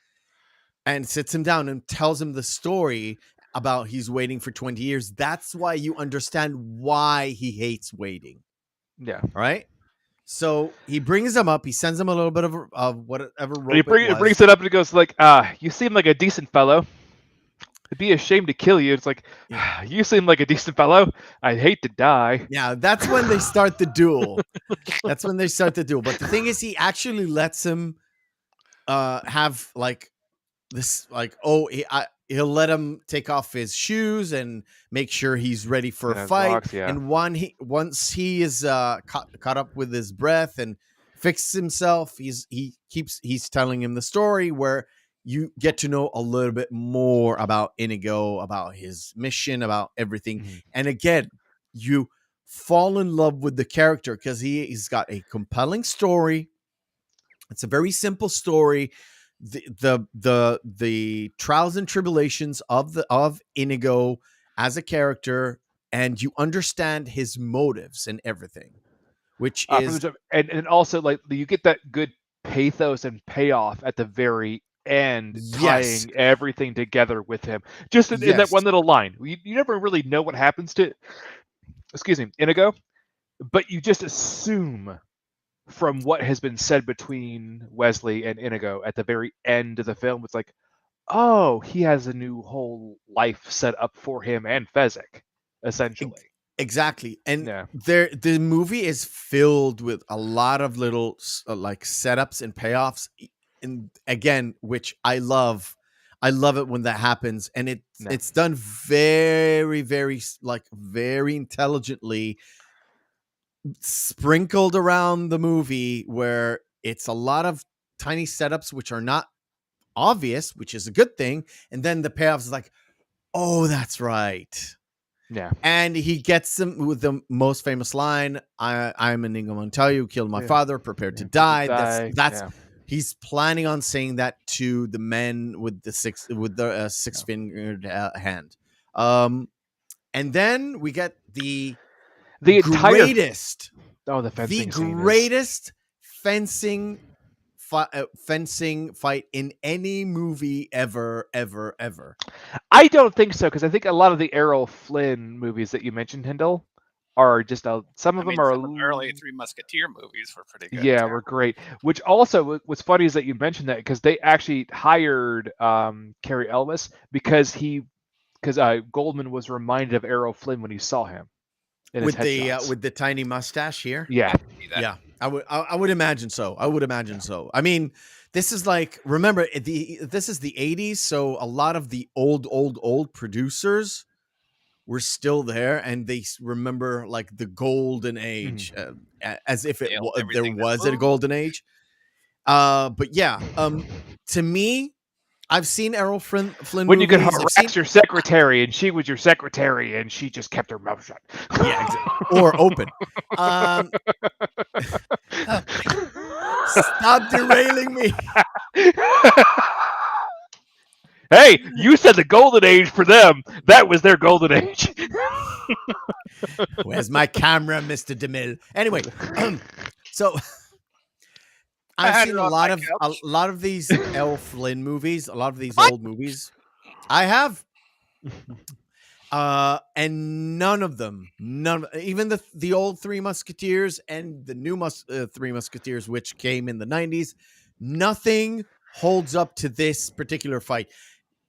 and sits him down and tells him the story about he's waiting for 20 years, that's why you understand why he hates waiting. Yeah. All right. So he brings him up. He sends him a little bit of whatever rope. He brings it up and he goes like, "You seem like a decent fellow. It'd be a shame to kill you." It's like, "You seem like a decent fellow. I'd hate to die." Yeah, that's when they start the duel. But the thing is, he actually lets him have like this, like, he'll let him take off his shoes and make sure he's ready for a fight. Rocks, yeah. And once he is caught up with his breath and fixes himself, he's telling him the story where you get to know a little bit more about Inigo, about his mission, about everything. Mm-hmm. And again, you fall in love with the character because he's got a compelling story. It's a very simple story. The trials and tribulations of Inigo as a character, and you understand his motives and everything. which From the is jump. And also like you get that good pathos and payoff at the very end, yes, tying everything together with him. Just in that yes, one little line. You never really know what happens to, excuse me, Inigo, but you just assume from what has been said between Wesley and Inigo at the very end of the film, it's like, oh, he has a new whole life set up for him and Fezzik, essentially. exactly. And Yeah. the movie is filled with a lot of little like setups and payoffs, and again, which I love. I love it when that happens, and it's done very, very like very intelligently, sprinkled around the movie, where it's a lot of tiny setups which are not obvious, which is a good thing, and then the payoffs is like, oh, that's right. Yeah. And he gets them with the most famous line, I'm an Inigo Montoya who killed my father, prepared to die. That's he's planning on saying that to the men with the six fingered hand. And then we get the entire greatest the fencing scene greatest fencing fight in any movie ever. I don't think so, because I think a lot of the Errol Flynn movies that you mentioned, Hindle, are just some of them are some of the early Three Musketeer movies were pretty good. Yeah, were great. Which also, what's funny is that you mentioned that, because they actually hired Cary Elwes because Goldman was reminded of Errol Flynn when he saw him in his headshots. With the tiny mustache here. Yeah. I would imagine so. I mean, this is like, remember, this is the 80s, so a lot of the old producers were still there, and they remember like the golden age, as if there was a golden age. But yeah, to me, I've seen Errol Flynn when movies. You could harass your secretary, and she was your secretary, and she just kept her mouth shut. Yeah, exactly. Or open. Stop derailing me. Hey, you said the golden age for them. That was their golden age. Where's my camera, Mr. DeMille? Anyway, so I've seen a lot of these Errol Flynn movies, a lot of these old movies. I have. And none of them, even the old Three Musketeers and the new Three Musketeers, which came in the 90s, nothing holds up to this particular fight.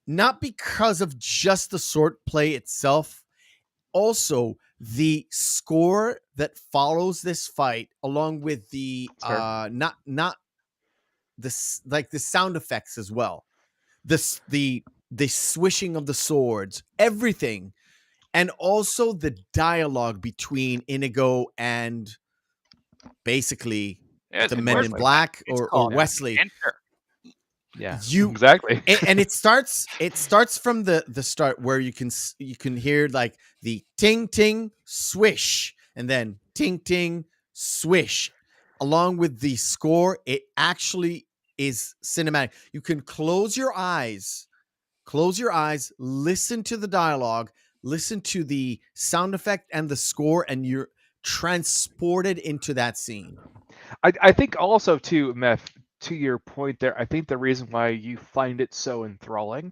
Not because of just the sword play itself, also the score that follows this fight, along with the not this, like the sound effects as well, the swishing of the swords, everything. And also the dialogue between Inigo and basically the Men in Black or Wesley. Yeah, exactly. And it starts from the start, where you can hear like the ting ting swish, and then ting ting swish, along with the score. It actually is cinematic. You can close your eyes, listen to the dialogue, listen to the sound effect and the score, and you're transported into that scene. I think also too, Meth, to your point there, I think the reason why you find it so enthralling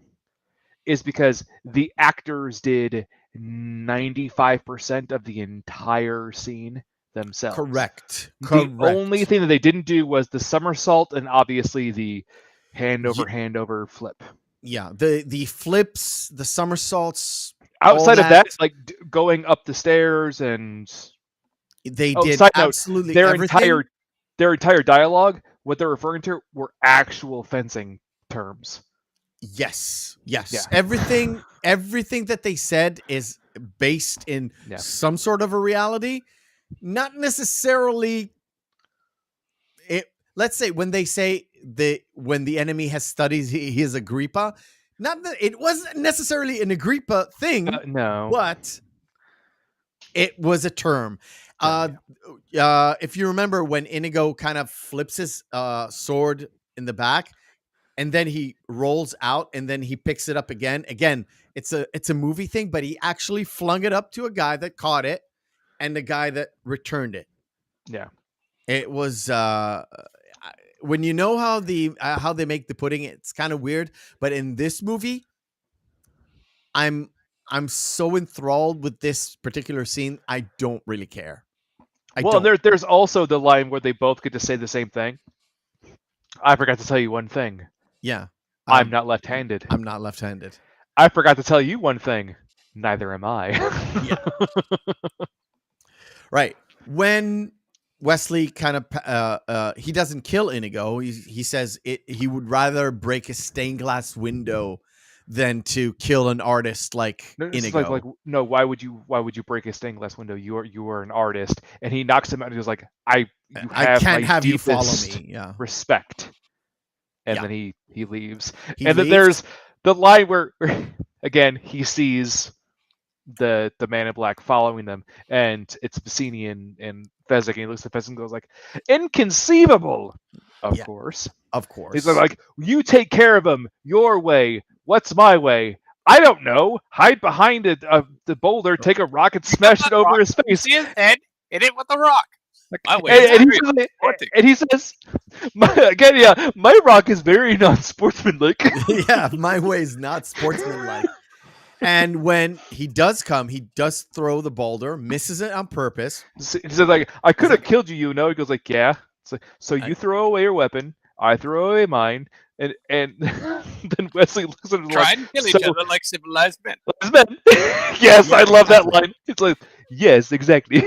is because the actors did 95% of the entire scene themselves. Correct. The only thing that they didn't do was the somersault and obviously the hand over flip. Yeah, the flips, the somersaults. Outside of that, like going up the stairs, and they did absolutely everything. Their entire dialogue, what they're referring to, were actual fencing terms. Yes. Yeah. Everything that they said is based in some sort of a reality, not necessarily. Let's say when they say when the enemy has studied his Agrippa, not that it wasn't necessarily an Agrippa thing, no, but it was a term. If you remember when Inigo kind of flips his sword in the back, and then he rolls out, and then he picks it up again. Again, it's a movie thing, but he actually flung it up to a guy that caught it, and the guy that returned it. Yeah. It was when you know how they make the pudding, it's kind of weird. But in this movie, I'm so enthralled with this particular scene. I don't really care. Well, and there's also the line where they both get to say the same thing. I forgot to tell you one thing. Yeah. I'm not left-handed. I'm not left-handed. I forgot to tell you one thing. Neither am I. Yeah. Right. When Wesley kind of he doesn't kill Inigo. He says he would rather break a stained glass window than to kill an artist like Inigo. Like no, why would you break a stained glass window? You are an artist. And he knocks him out and he was like, I can't have you follow me. Yeah. Respect. And then he leaves. Then there's the line where again he sees the man in black following them, and it's Vicini and Fezzik, and he looks at Fezzik and goes like, inconceivable. Of course. He's like, you take care of him your way. What's my way? I don't know. Hide behind the boulder, take a rock and smash it over his face. See his head, hit it with the rock. And he says, my rock is very non-sportsmanlike. Yeah, my way is not sportsmanlike. And when he does come, he does throw the boulder, misses it on purpose. He says, like, I could have killed you, you know? He goes like, yeah. So you throw away your weapon, I throw away mine, and then Wesley looks at him try and kill each other like civilized men. Yes, I love that line. It's like, yes, exactly.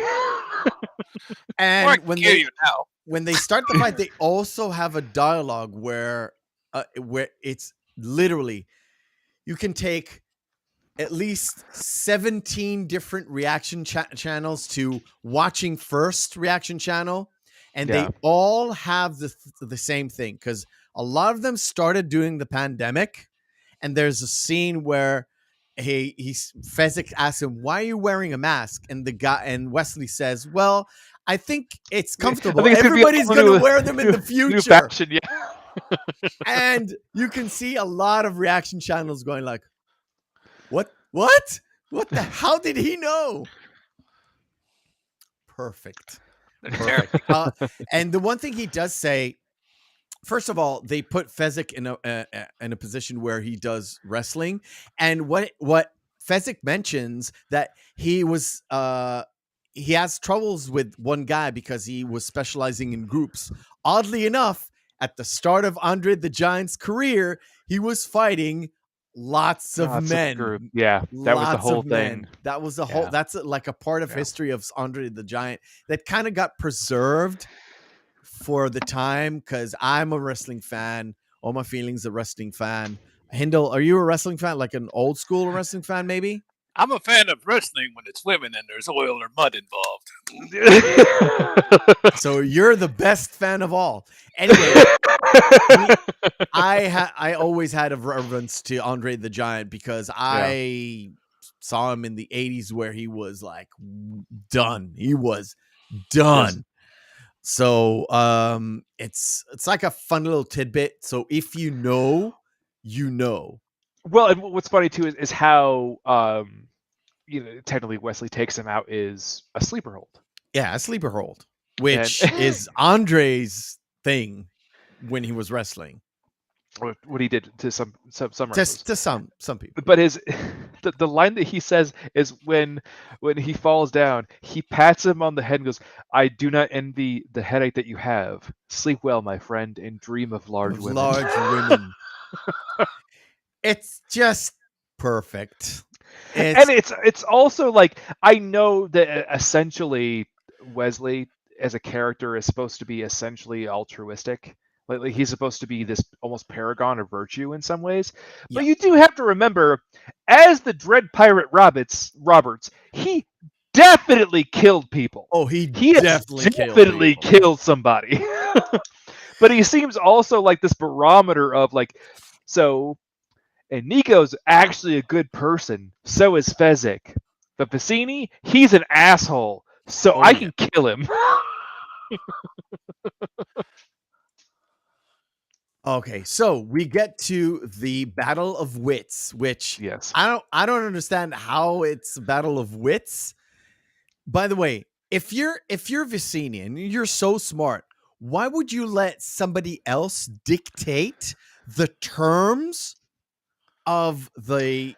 And when they start the fight, they also have a dialogue where it's literally, you can take at least 17 different reaction channels to watching first reaction channel, and they all have the same thing, because a lot of them started during the pandemic. And there's a scene where Fezzik asks him, why are you wearing a mask? And Wesley says, well, I think it's comfortable. Everybody's going to wear them in the future. Fashion, yeah. And you can see a lot of reaction channels going like, what the, how did he know? Perfect. And the one thing he does say, first of all, they put Fezzik in a position where he does wrestling. And what Fezzik mentions, that he has troubles with one guy because he was specializing in groups. Oddly enough, at the start of Andre the Giant's career, he was fighting lots of men. Yeah, that was the whole thing. That was the whole. That's like a part of history of Andre the Giant that kind of got preserved for the time, because I'm a wrestling fan. All my feelings a wrestling fan. Hindle, are you a wrestling fan? Like an old school wrestling fan, maybe? I'm a fan of wrestling when it's women and there's oil or mud involved. So you're the best fan of all. Anyway, I always had a reverence to Andre the Giant, because I saw him in the 80s where he was like done. He was done. Yes. So it's like a fun little tidbit. So if you know, you know. Well, and what's funny too is how technically Wesley takes him out is a sleeper hold. Yeah, a sleeper hold, which is Andre's thing when he was wrestling. What he did to some wrestlers. To some people. But the line that he says is when he falls down, he pats him on the head and goes, I do not envy the headache that you have. Sleep well, my friend, and dream of large women. Large women. It's just perfect. And it's also like, I know that essentially Wesley as a character is supposed to be essentially altruistic. Like he's supposed to be this almost paragon of virtue in some ways. But you do have to remember, as the Dread Pirate Roberts, he definitely killed people. Oh, he definitely killed somebody. But he seems also like this barometer of like, so, and Nico's actually a good person. So is Fezzik. But Vicini, he's an asshole. So I can kill him. Okay, so we get to the Battle of Wits, which I don't understand how it's a Battle of Wits. By the way, if you're Vicinian, you're so smart. Why would you let somebody else dictate the terms of the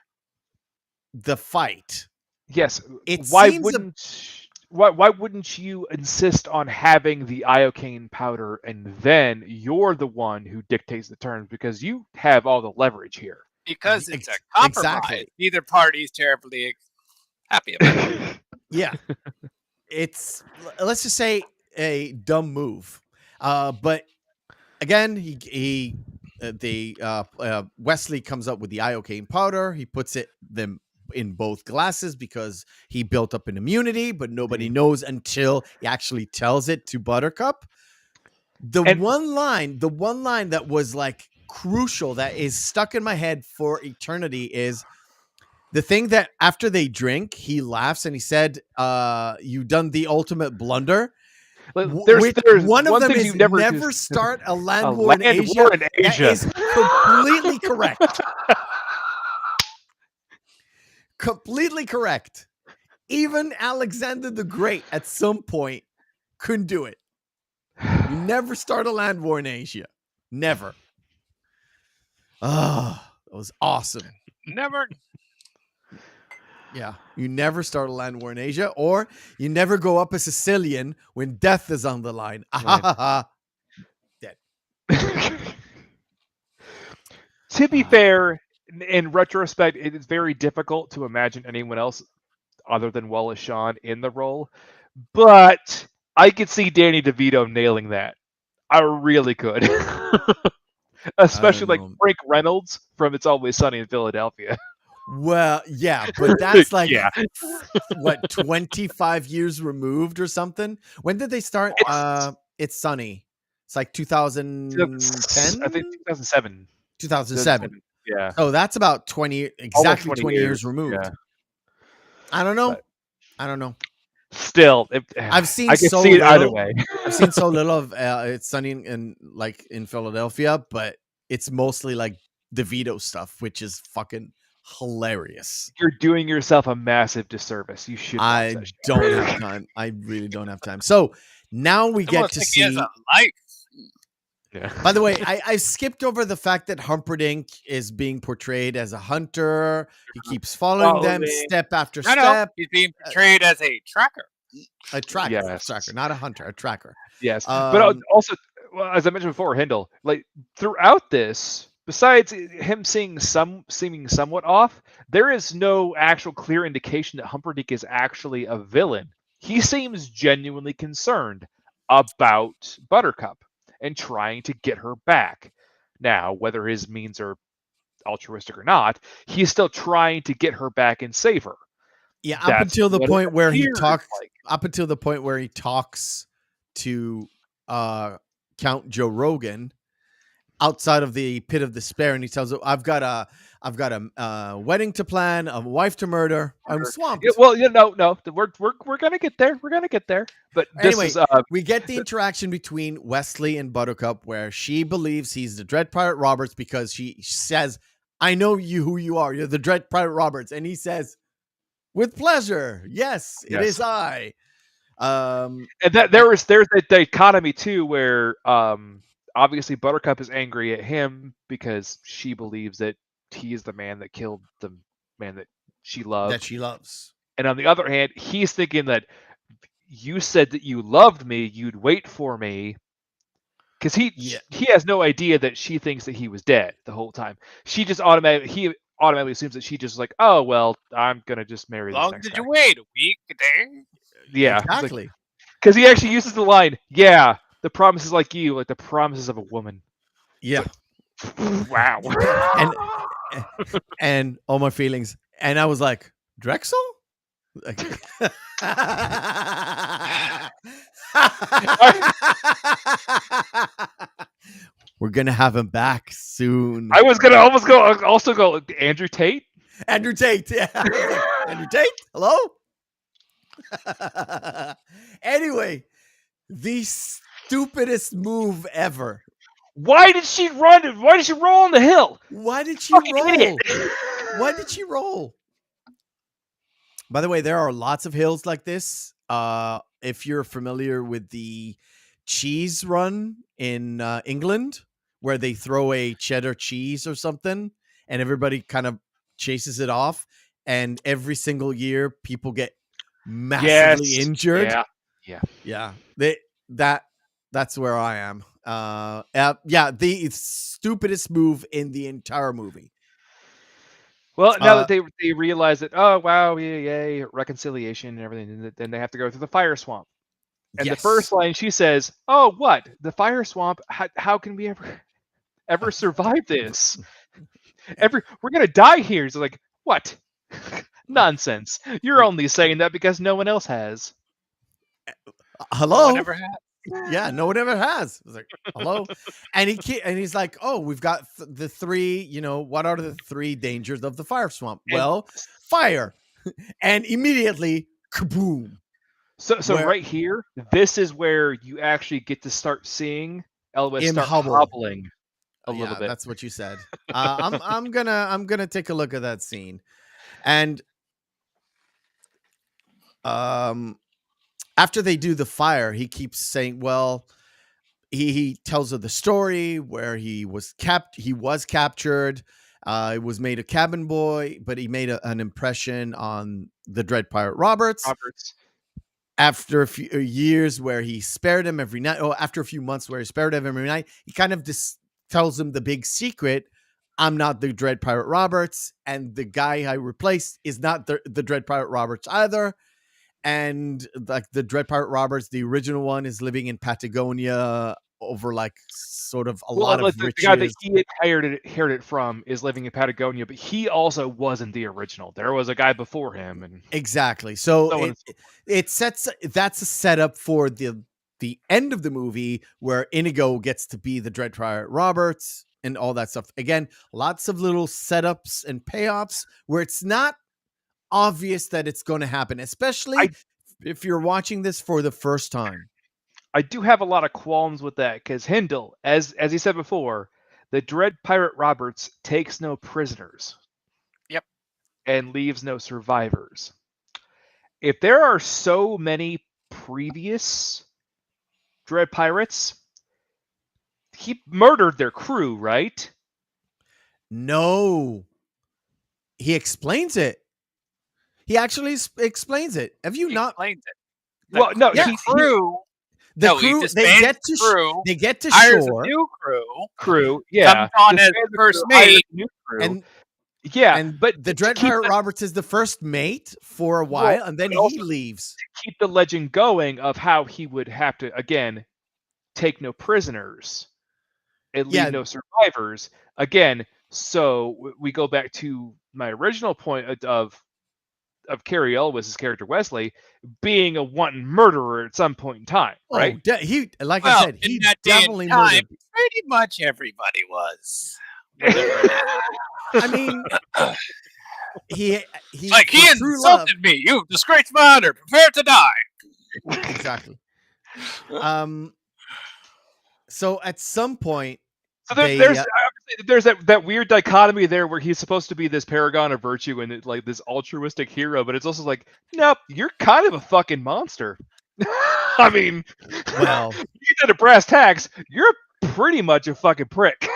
fight? Yes. It Why seems why wouldn't you insist on having the iocane powder, and then you're the one who dictates the terms because you have all the leverage here? Because it's a compromise. Exactly. Neither party's terribly happy about it. Yeah. It's, let's just say, a dumb move. But again, Wesley comes up with the iocane powder. He puts them in both glasses because he built up an immunity, but nobody knows until he actually tells it to Buttercup. The one line that was like crucial, that is stuck in my head for eternity, is the thing that after they drink, he laughs and he said, "You done the ultimate blunder." There's one of them thing is you never start a land war in Asia. war in Asia. That is completely correct. Completely correct. Even Alexander the Great at some point couldn't do it. You never start a land war in Asia. Never. Oh, that was awesome. Never. Yeah. You never start a land war in Asia, or you never go up a Sicilian when death is on the line. Dead. To be fair, in retrospect, it is very difficult to imagine anyone else other than Wallace Shawn in the role. But I could see Danny DeVito nailing that. I really could. Especially like Frank Reynolds from It's Always Sunny in Philadelphia. Well, yeah, but that's like, Yeah. what, 25 years removed or something? When did they start? It's Sunny. It's like 2010? I think 2007. 2007. Yeah. Oh, that's about 20 years removed. Yeah. I don't know. But I don't know. Still, I've seen I can so see it little. either way. I've seen so little of It's Sunny in Philadelphia, but it's mostly like DeVito stuff, which is fucking hilarious. You're doing yourself a massive disservice. You should. I don't have time. I really don't have time. So now we get to see. He has a life. Yeah. By the way, I skipped over the fact that Humperdinck is being portrayed as a hunter. He keeps following them step after step. No, he's being portrayed as a tracker. A tracker, Yes. tracker, not a hunter, a tracker. Yes, but also, well, as I mentioned before, Hindle, like throughout this, besides him seeming somewhat off, there is no actual clear indication that Humperdinck is actually a villain. He seems genuinely concerned about Buttercup and trying to get her back. Now, whether his means are altruistic or not, he's still trying to get her back and save her. Yeah, up until the point where he talks. Up until the point where he talks to Count Joe Rogan outside of the pit of despair, and he tells him, "I've got a wedding to plan, a wife to murder. I'm swamped." Yeah, well, no, we're gonna get there. We're gonna get there. But anyway, we get the interaction between Wesley and Buttercup, where she believes he's the Dread Pirate Roberts because she says, "I know who you are. You're the Dread Pirate Roberts," and he says, "With pleasure. Yes, it is I." And that there's the dichotomy too, where obviously Buttercup is angry at him because she believes that he is the man that killed the man that she loved. That she loves. And on the other hand, he's thinking that you said that you loved me, you'd wait for me. Because he has no idea that she thinks that he was dead the whole time. He automatically assumes that she just like, oh well, I'm gonna just marry this next guy. How long did you wait? A week? A day? Yeah, exactly. Because he actually uses the line, "Yeah, the promises like you, like the promises of a woman." Yeah. Wow. and all my feelings, and I was like, Drexel. We're gonna have him back soon. I was gonna also go Andrew Tate. Andrew Tate, yeah. Andrew Tate, hello. Anyway, the stupidest move ever. Why did she run? Why did she roll on the hill? Why did she Fucking roll? idiot. Why did she roll? By the way, there are lots of hills like this if you're familiar with the cheese run in England, where they throw a cheddar cheese or something, and everybody kind of chases it off, and every single year people get massively Yes. injured. Yeah. Yeah, that's where I am. Yeah, the stupidest move in the entire movie. Well, now Uh, that they realize that, oh wow, yay, reconciliation and everything, then they have to go through the fire swamp. And the first yes. line she says, "Oh, what? The fire swamp? How can we ever survive this? We're gonna die here." It's like, what? Nonsense. You're only saying that because no one else has. Hello. No one ever had. Yeah, no one ever has. It's like, hello, and he's like, oh, we've got the three. What are the three dangers of the fire swamp? And Well, fire, and immediately, kaboom. so right here, this is where you actually get to start seeing Elwes start hobble. hobbling a little Yeah, bit. that's what you said. I'm gonna take a look at that scene, and after they do the fire, he keeps saying, well, he tells her the story where he was captured. He was made a cabin boy, but he made an impression on the Dread Pirate Roberts. After a few years where he spared him every night, or after a few months where he spared him every night, he kind of just tells him the big secret. I'm not the Dread Pirate Roberts, and the guy I replaced is not the Dread Pirate Roberts either. And like the Dread Pirate Roberts, the original one, is living in Patagonia over like sort of a lot of riches. The guy that he inherited from is living in Patagonia, but he also wasn't the original. There was a guy before him, and exactly. So that's a setup for the end of the movie where Inigo gets to be the Dread Pirate Roberts and all that stuff. Again, lots of little setups and payoffs where it's not obvious that it's going to happen, especially if you're watching this for the first time. I do have a lot of qualms with that because Hindle, as he said before, the Dread Pirate Roberts takes no prisoners. Yep. And leaves no survivors. If there are so many previous Dread Pirates, he murdered their crew, right? No. He explains it. He actually explains it. Have you not? Explains it. Well, no, the crew. The crew, they get to shore. A new crew, yeah. Comes on as first mate. But the Dread Pirate Roberts is the first mate for a while, and then he leaves. To keep the legend going of how he would have to, again, take no prisoners and leave no survivors. Again, so we go back to my original point of Cary Elwes' character Wesley being a wanton murderer at some point in time, right? He definitely murdered. Pretty much everybody was. I mean, he insulted me. You've disgraced my honor. Prepare to die. Exactly. So at some point, there's that weird dichotomy there where he's supposed to be this paragon of virtue and like this altruistic hero, but it's also like, nope, you're kind of a fucking monster. I mean, well, you did a brass tacks. You're pretty much a fucking prick.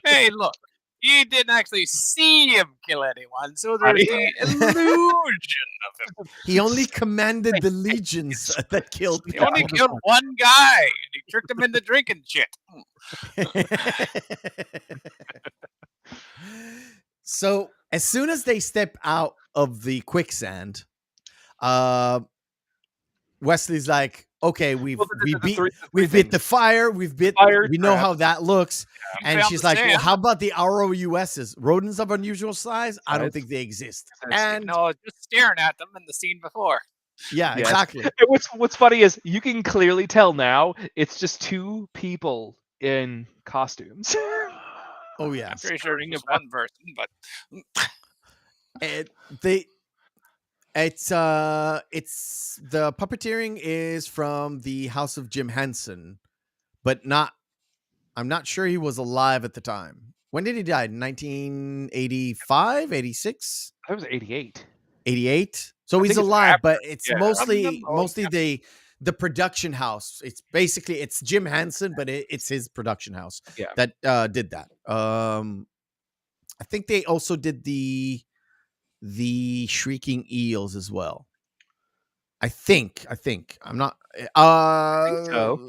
Hey, look, you didn't actually see him kill anyone, so there's the illusion of him. He only commanded the legions that killed people. He only killed one guy, and he tricked him into drinking shit. So as soon as they step out of the quicksand, Wesley's like, okay, we've bit the fire, we know how that looks. Yeah, and she's like, well, how about the ROUSs? Rodents of unusual size? I don't think they exist. And no, just staring at them in the scene before. Yeah, yes. Exactly. And what's funny is you can clearly tell now it's just two people in costumes. Oh yeah. I'm pretty sure it's one person, but it's the puppeteering is from the House of Jim Henson, but I'm not sure he was alive at the time. When did he die? 1985, 86? That was 88. 88. So I he's think it's alive, after. but it's Yeah. mostly the production house. It's basically it's Jim Henson, but it's his production house Yeah. that did that. I think they also did the Shrieking Eels as well. I think. I'm not. so.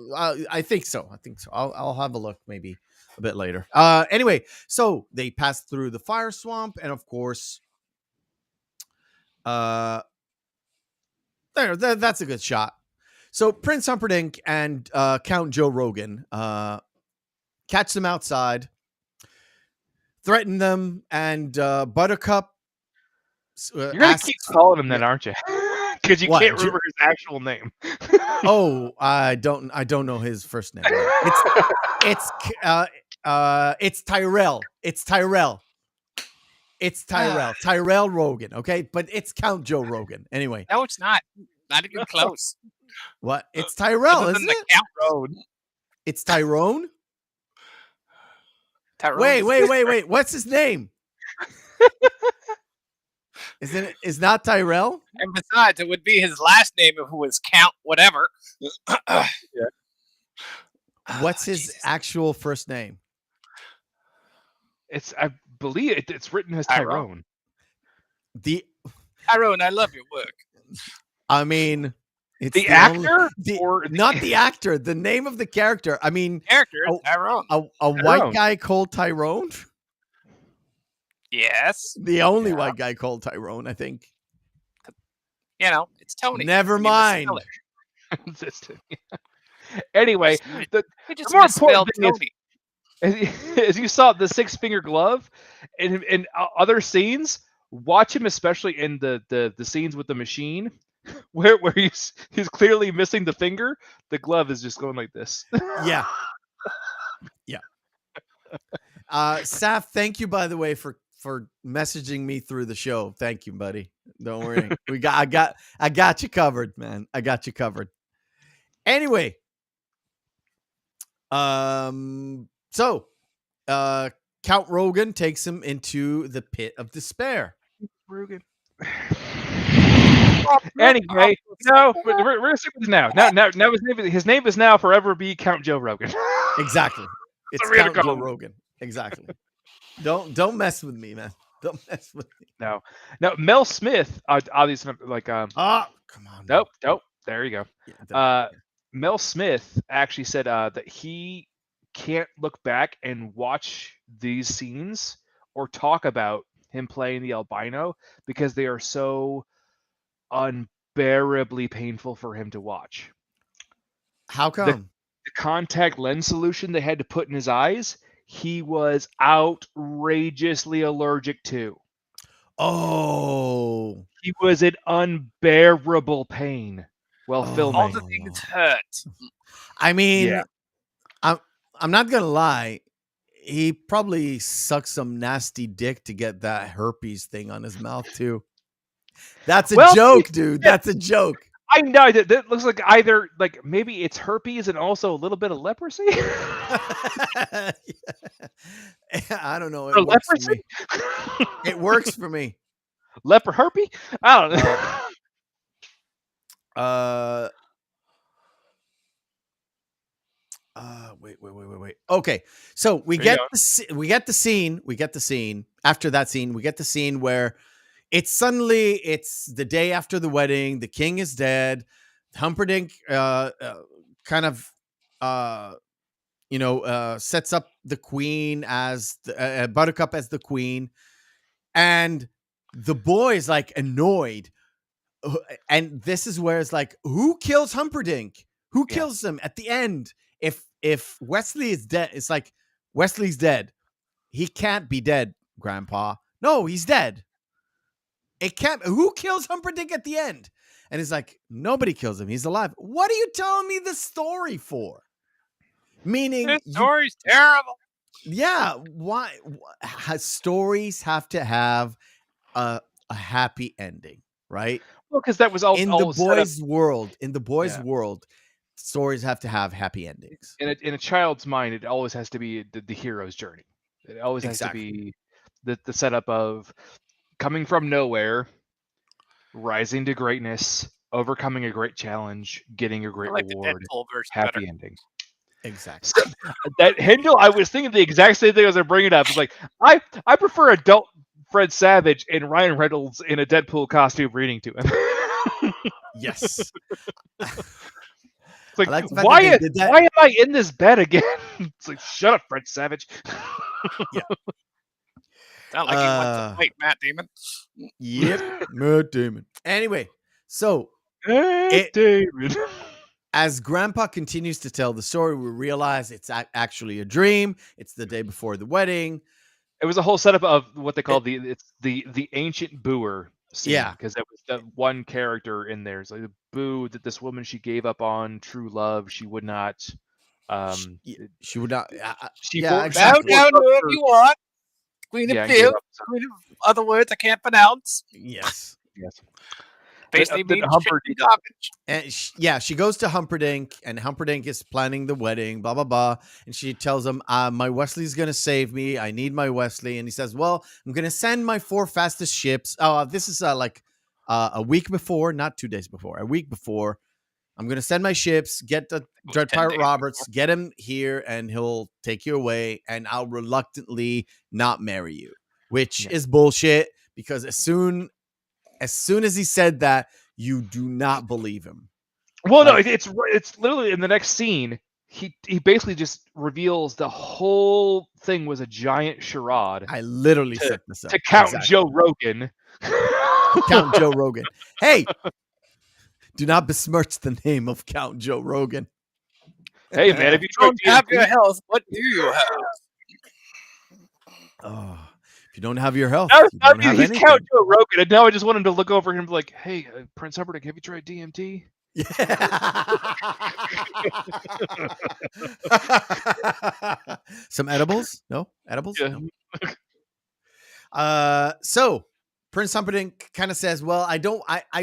I think so. I'll have a look maybe a bit later. Anyway, so they passed through the fire swamp, and of course, that's a good shot. So Prince Humperdinck and Count Joe Rogan catch them outside, threaten them, and Buttercup. You're gonna keep calling him that, aren't you? Because you What? can't remember his actual name. Oh, I don't know his first name. It's Tyrell. It's Tyrell. Tyrell Rogan. Okay, but it's Count Joe Rogan. Anyway, No, it's not. Not even close. what? It's Tyrell, Other isn't than it? the Count Road. It's Tyrone. Tyrone. Wait. What's his name? Is not Tyrell? And besides, it would be his last name if it was Count whatever. Yeah. What's his actual first name? I believe it's written as Tyrone. Tyrone, I love your work. I mean, it's the actor, not the actor. The name of the character. I mean, Character is Tyrone. A white guy called Tyrone. Yes. The only white guy called Tyrone, I think. You know, it's Tony. Never mind. Anyway, the more important thing is, as you saw the 6-finger glove in other scenes, watch him especially in the scenes with the machine where he's clearly missing the finger. The glove is just going like this. Yeah. Saf, thank you, by the way, for messaging me through the show. Thank you, buddy. Don't worry. I got you covered, man. I got you covered. Anyway, so Count Rogan takes him into the pit of despair. Rogan. Anyway, no, we're gonna stick with this now. Now his name is now forever be Count Joe Rogan. Exactly. It's Count Joe Rogan. Exactly. Don't mess with me, man. Don't mess with me. No. Mel Smith, obviously, like come on. Nope. There you go. Yeah, Mel Smith actually said that he can't look back and watch these scenes or talk about him playing the albino because they are so unbearably painful for him to watch. How come? The contact lens solution they had to put in his eyes, he was outrageously allergic to. Oh. He was in unbearable pain while filming. All the things hurt. I mean, I'm not gonna lie. He probably sucked some nasty dick to get that herpes thing on his mouth too. That's a joke, dude. That's a joke. I know that looks like either like maybe it's herpes and also a little bit of leprosy. I don't know. It works for me. It works for me. Leper herpes? I don't know. Wait. Okay, so we get the scene. After that scene, we get the scene where it's the day after the wedding. The king is dead. Humperdinck kind of sets up the queen as Buttercup as the queen, and the boy is like annoyed. And this is where it's like, who kills Humperdinck? Who kills him at the end? If Wesley is dead, it's like Wesley's dead. He can't be dead, Grandpa. No, he's dead. It can't. Who kills Humperdinck at the end? And it's like, nobody kills him. He's alive. What are you telling me the story for? Meaning, this story's terrible. Yeah, why? Stories have to have a happy ending, right? Well, because that was all in the boys' world. In the boys' world, stories have to have happy endings. In a child's mind, it always has to be the hero's journey. It always has to be the setup of coming from nowhere, rising to greatness, overcoming a great challenge, getting a I great like the reward, Deadpool version happy better. ending. Exactly. So, that Hindle, I was thinking the exact same thing as I bring it up. It's like I prefer adult Fred Savage and Ryan Reynolds in a Deadpool costume reading to him. Yes. It's like, I like the fact that they did that. why am I in this bed again? It's like, shut up, Fred Savage. Sound like he wants to fight Matt Damon. Yep. Matt Damon. Anyway, so David. as Grandpa continues to tell the story, we realize it's actually a dream. It's the day before the wedding. It was a whole setup of what they call the ancient booer scene. Yeah. Because that was the one character in there. It's like the boo that this woman, she gave up on true love. She would not. She would not. Bow down to whoever you want. Queen of Div. Queen of other words I can't pronounce. Yes. Basically means Humperdinck. garbage. And she goes to Humperdinck, and Humperdinck is planning the wedding, blah, blah, blah. And she tells him, my Wesley's going to save me. I need my Wesley. And he says, well, I'm going to send my 4 fastest ships. This is like a week before, not 2 days before, a week before. I'm going to send my ships, get the Dread Pirate Roberts, get him here, and he'll take you away, and I'll reluctantly not marry you, which is bullshit, because as soon as he said that, you do not believe him. Well, no, it's literally in the next scene. He basically just reveals the whole thing was a giant charade. I literally set this up to Count Joe Rogan. Count Joe Rogan. Hey, do not besmirch the name of Count Joe Rogan. Hey, man, if you don't have your health, what do you have? Oh. If you don't have your health, he's anything. Count Joe Rogan, and now I just want him to look over him and be like, hey, Prince Humperdinck, have you tried DMT? Some edibles? No? Edibles? Yeah. No. So Prince Humperdinck kind of says, well, I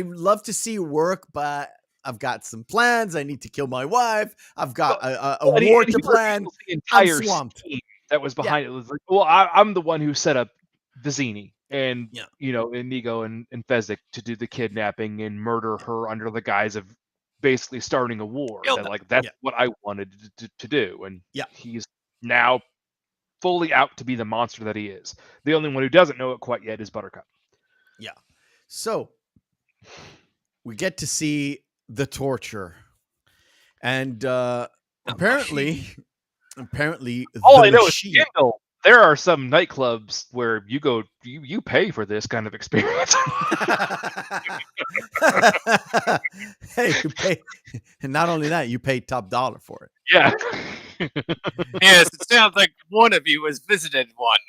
love to see you work, but I've got some plans. I need to kill my wife. I've got a war to plan. The entire I'm swamped. scheme that was behind it. It was like, well, I'm the one who set up Vizzini and Inigo and Fezzik to do the kidnapping and murder her under the guise of basically starting a war. That's what I wanted to do. And he's now fully out to be the monster that he is. The only one who doesn't know it quite yet is Buttercup. Yeah. So we get to see the torture, and apparently all I know is Kendall. There are some nightclubs where you go, you pay for this kind of experience. Hey, you pay, and not only that, you pay top dollar for it. Yeah. Yes, it sounds like one of you has visited one.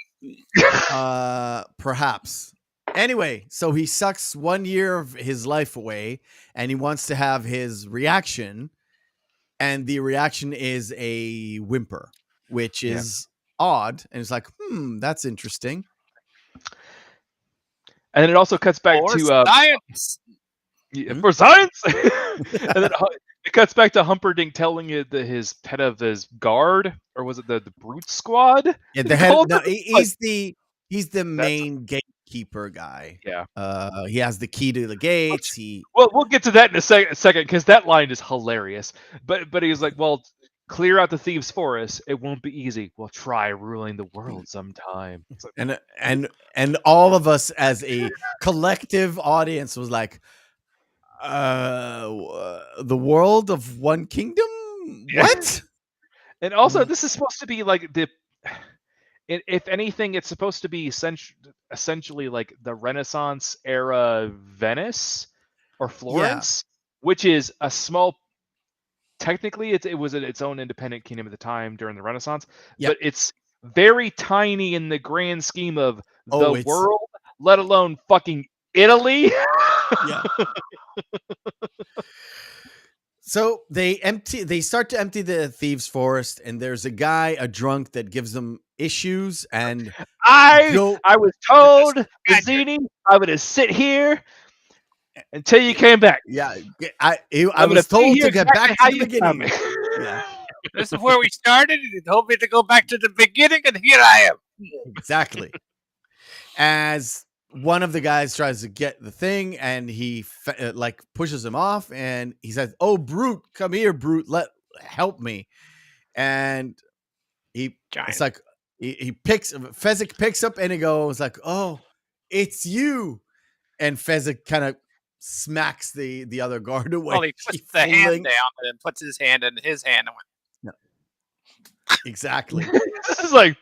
Perhaps. Anyway, so he sucks 1 year of his life away, and he wants to have his reaction, and the reaction is a whimper, which is odd, and it's like, that's interesting. And it also cuts back to science. For science. And then it cuts back to Humperdinck telling you that his head of his guard, or was it the brute squad? Yeah, the head. No, he's the main gatekeeper guy. Yeah. He has the key to the gates. Well, we'll get to that in a second, because that line is hilarious. But he was like, well, clear out the thieves for us. It won't be easy. We'll try ruling the world sometime. Like, and all of us as a collective audience was like, the world of one kingdom? What? And also, this is supposed to be like if anything, it's supposed to be essentially like the Renaissance era Venice or Florence, which is a small. Technically, it was its own independent kingdom at the time during the Renaissance, but it's very tiny in the grand scheme of the world, let alone fucking Italy. Yeah. So they start to empty the thieves' forest, and there's a drunk that gives them issues. And I was told, Vizzini, I would have sit here until you came back. Yeah, I was told to get back to the beginning. Yeah. This is where we started. You told me to go back to the beginning, and here I am. Exactly. As one of the guys tries to get the thing, and he like pushes him off, and he says, "Oh, Brute, come here, Brute, help me." And it's Giant. like he picks Fezzik picks up Inigo. It's like, "Oh, it's you," and Fezzik kind of smacks the other guard away. Well, he puts the hand down and then puts his hand in his hand and went. No. Exactly. This is like,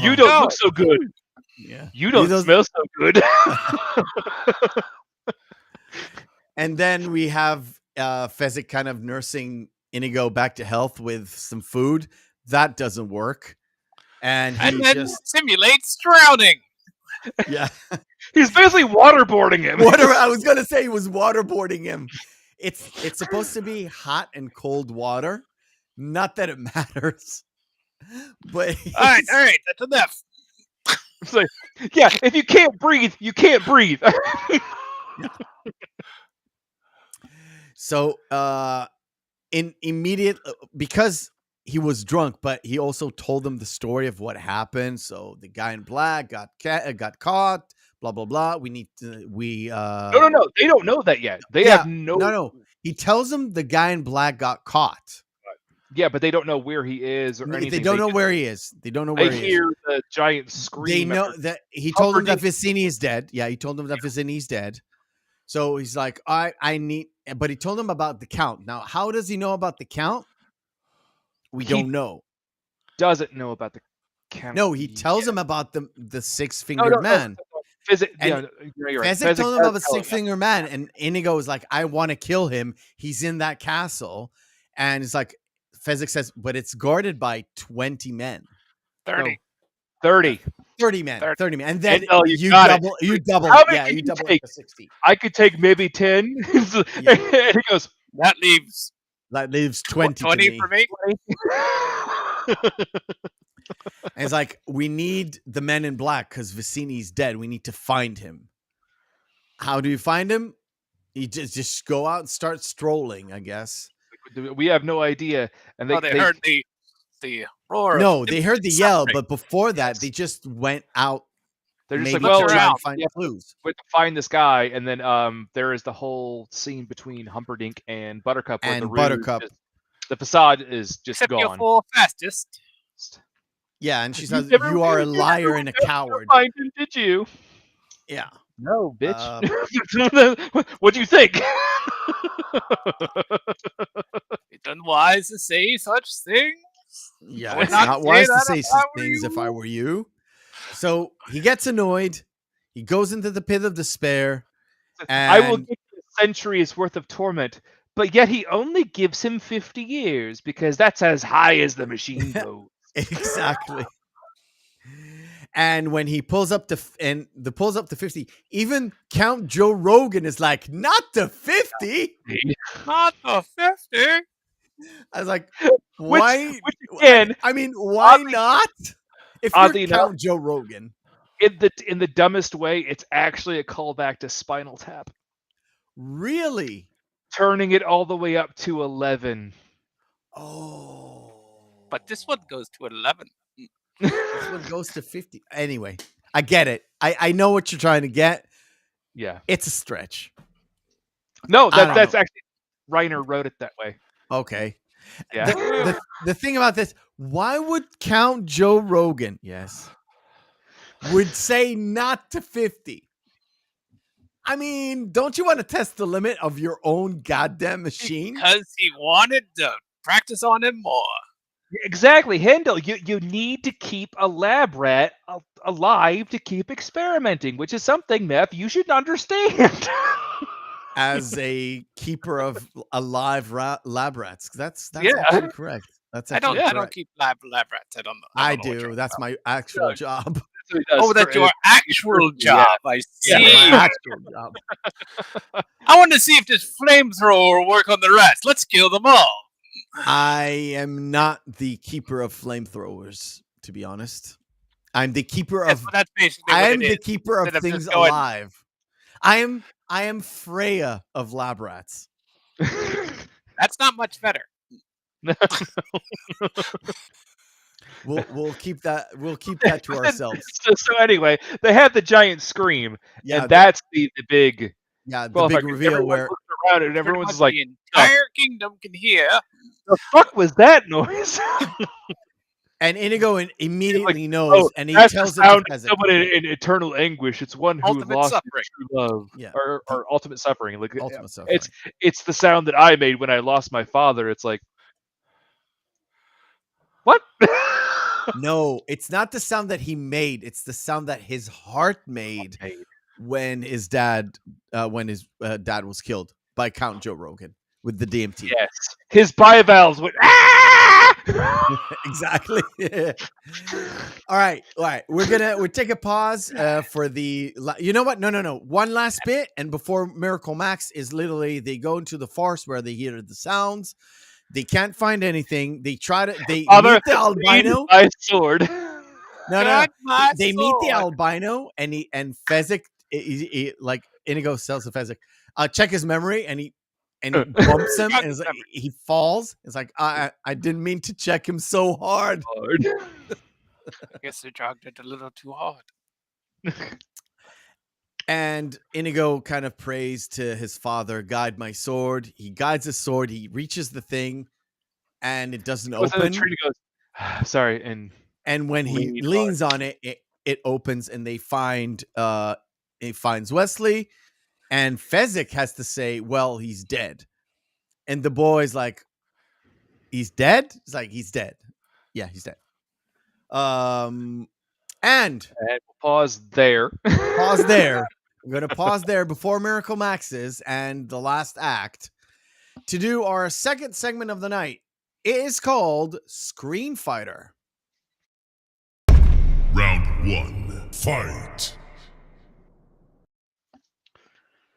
you don't look so good. Yeah, you don't smell so good. And then we have Fezzik kind of nursing Inigo back to health with some food. That doesn't work. And he then just simulates drowning. Yeah. He's basically waterboarding him. I was going to say he was waterboarding him. It's supposed to be hot and cold water. Not that it matters. But all right, that's enough. It's like, yeah, if you can't breathe, you can't breathe. So, in immediate, because he was drunk, but he also told them the story of what happened. So the guy in black got caught. Blah blah blah. We need to. No. They don't know that yet. They have no. He tells them the guy in black got caught. Yeah, but they don't know where he is or anything. They don't know where he is. They don't know where he is. They hear the giant scream. They know that he told them that Vicini is dead. Yeah, he told them that Vicini is dead. So he's like, I need, but he told them about the Count. Now, how does he know about the Count? We don't know. Doesn't know about the Count. No, he tells them about the six-fingered man. Fezzik told him about a six-fingered man, and Inigo is like, I want to kill him. He's in that castle. And it's like, Fezzik says, but it's guarded by 20 men. 30. 30 men. 30 men. And then you double. How Yeah, you double take? To 60. I could take maybe 10. Yeah. And he goes, that leaves 20 for me. And it's like, we need the men in black because Vicini's dead. We need to find him. How do you find him? You just go out and start strolling, I guess. We have no idea. And they heard the roar. No, they heard the yell, but before that, they just went out. They're just maybe like, well, try and find clues. We have to find this guy, and then there is the whole scene between Humperdinck and Buttercup. The facade is just Except gone. You're full fastest. Yeah, and she says, "You are a liar and a coward." Find him, did you? Yeah. No, bitch. What do you think? It's unwise to say such things. Yeah, it's not wise to say such things if I were you. So he gets annoyed. He goes into the pit of despair. And I will give you a century's worth of torment, but yet he only gives him 50 years because that's as high as the machine goes. Exactly. And when he pulls up to 50, even Count Joe Rogan is like, not the 50. Not the 50. I was like, why? Which again, I mean, why not? If you're Count Joe Rogan. In the dumbest way, it's actually a callback to Spinal Tap. Really? Turning it all the way up to 11. Oh. But this one goes to 11. This one goes to 50. Anyway, I get it. I know what you're trying to get. Yeah. It's a stretch. No, that's actually, Reiner wrote it that way. Okay. Yeah. The thing about this, why would Count Joe Rogan, yes, would say not to 50? I mean, don't you want to test the limit of your own goddamn machine? Because he wanted to practice on him more. Exactly, Hendel. You need to keep a lab rat alive to keep experimenting, which is something, Meth, you should understand. As a keeper of alive lab rats, that's actually correct. That's actually I don't keep lab rats. I don't know. I do. That's my actual job. Oh, that's your actual job. I see. Yeah, my actual job. I want to see if this flamethrower will work on the rats. Let's kill them all. I am not the keeper of flamethrowers, to be honest. I'm the keeper of. That's basically I what am the keeper of things alive. I am Freya of lab rats. That's not much better. We'll keep that to ourselves. So anyway, they had the giant scream, Yeah, and that's the big the qualifier. big reveal Everyone where looked around and Pretty everyone's much just like, the entire kingdom can hear. "The fuck was that noise?" and Inigo He's immediately like, knows, "Oh, and he that's the tells it to sound of Fezzik. someone in eternal anguish. It's one who Ultimate lost suffering. his true love, Yeah, or ultimate suffering. Like ultimate suffering. it's the sound that I made when I lost my father." It's like, what? No, it's not the sound that he made. It's the sound that his heart made when his dad was killed by Count Joe Rogan with the DMT. Yes, his bivalves went. Exactly. All right. We'll take a pause for the. You know what? No. One last bit, and before Miracle Max is literally they go into the forest where they hear the sounds. They can't find anything. They try to. They meet the albino. My sword. No. They meet the albino, and Fezzik, he like Inigo tells to Fezzik, check his memory, and he bumps him, and it's like, he falls. It's like I didn't mean to check him so hard. I guess they jogged it a little too hard. And Inigo kind of prays to his father, guide my sword. He guides his sword. He reaches the thing, and it doesn't open. Goes, sorry, and when he leans on it, it opens, and they find it finds Wesley, and Fezzik has to say, well, he's dead. And the boy's like, he's dead? It's like, he's dead. Yeah, he's dead. And we'll pause there. Pause there. I'm going to pause there before Miracle Max's and the last act to do our second segment of the night. It is called Screen Fighter. Round 1, fight.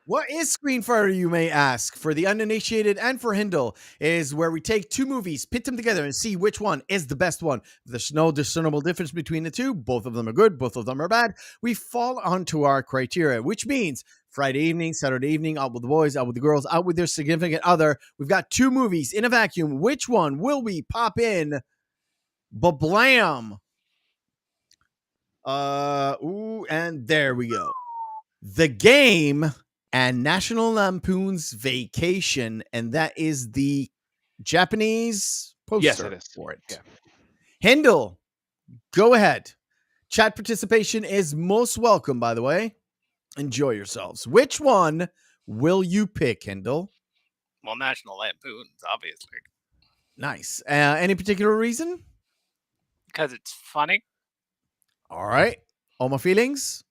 What is Screen Fighter, you may ask? For the uninitiated and for Hindle, is where we take two movies, pit them together, and see which one is the best one. There's no discernible difference between the two. Both of them are good. Both of them are bad. We fall onto our criteria, which means Friday evening, Saturday evening, out with the boys, out with the girls, out with their significant other. We've got two movies in a vacuum. Which one will we pop in? Ba-blam. And there we go. The Game and National Lampoon's Vacation, and that is the Japanese poster for it. Yeah. Hindle, go ahead. Chat participation is most welcome, by the way. Enjoy yourselves. Which one will you pick, Hindle? Well, National Lampoons, obviously. Nice. Any particular reason? Because it's funny. All right. All my feelings?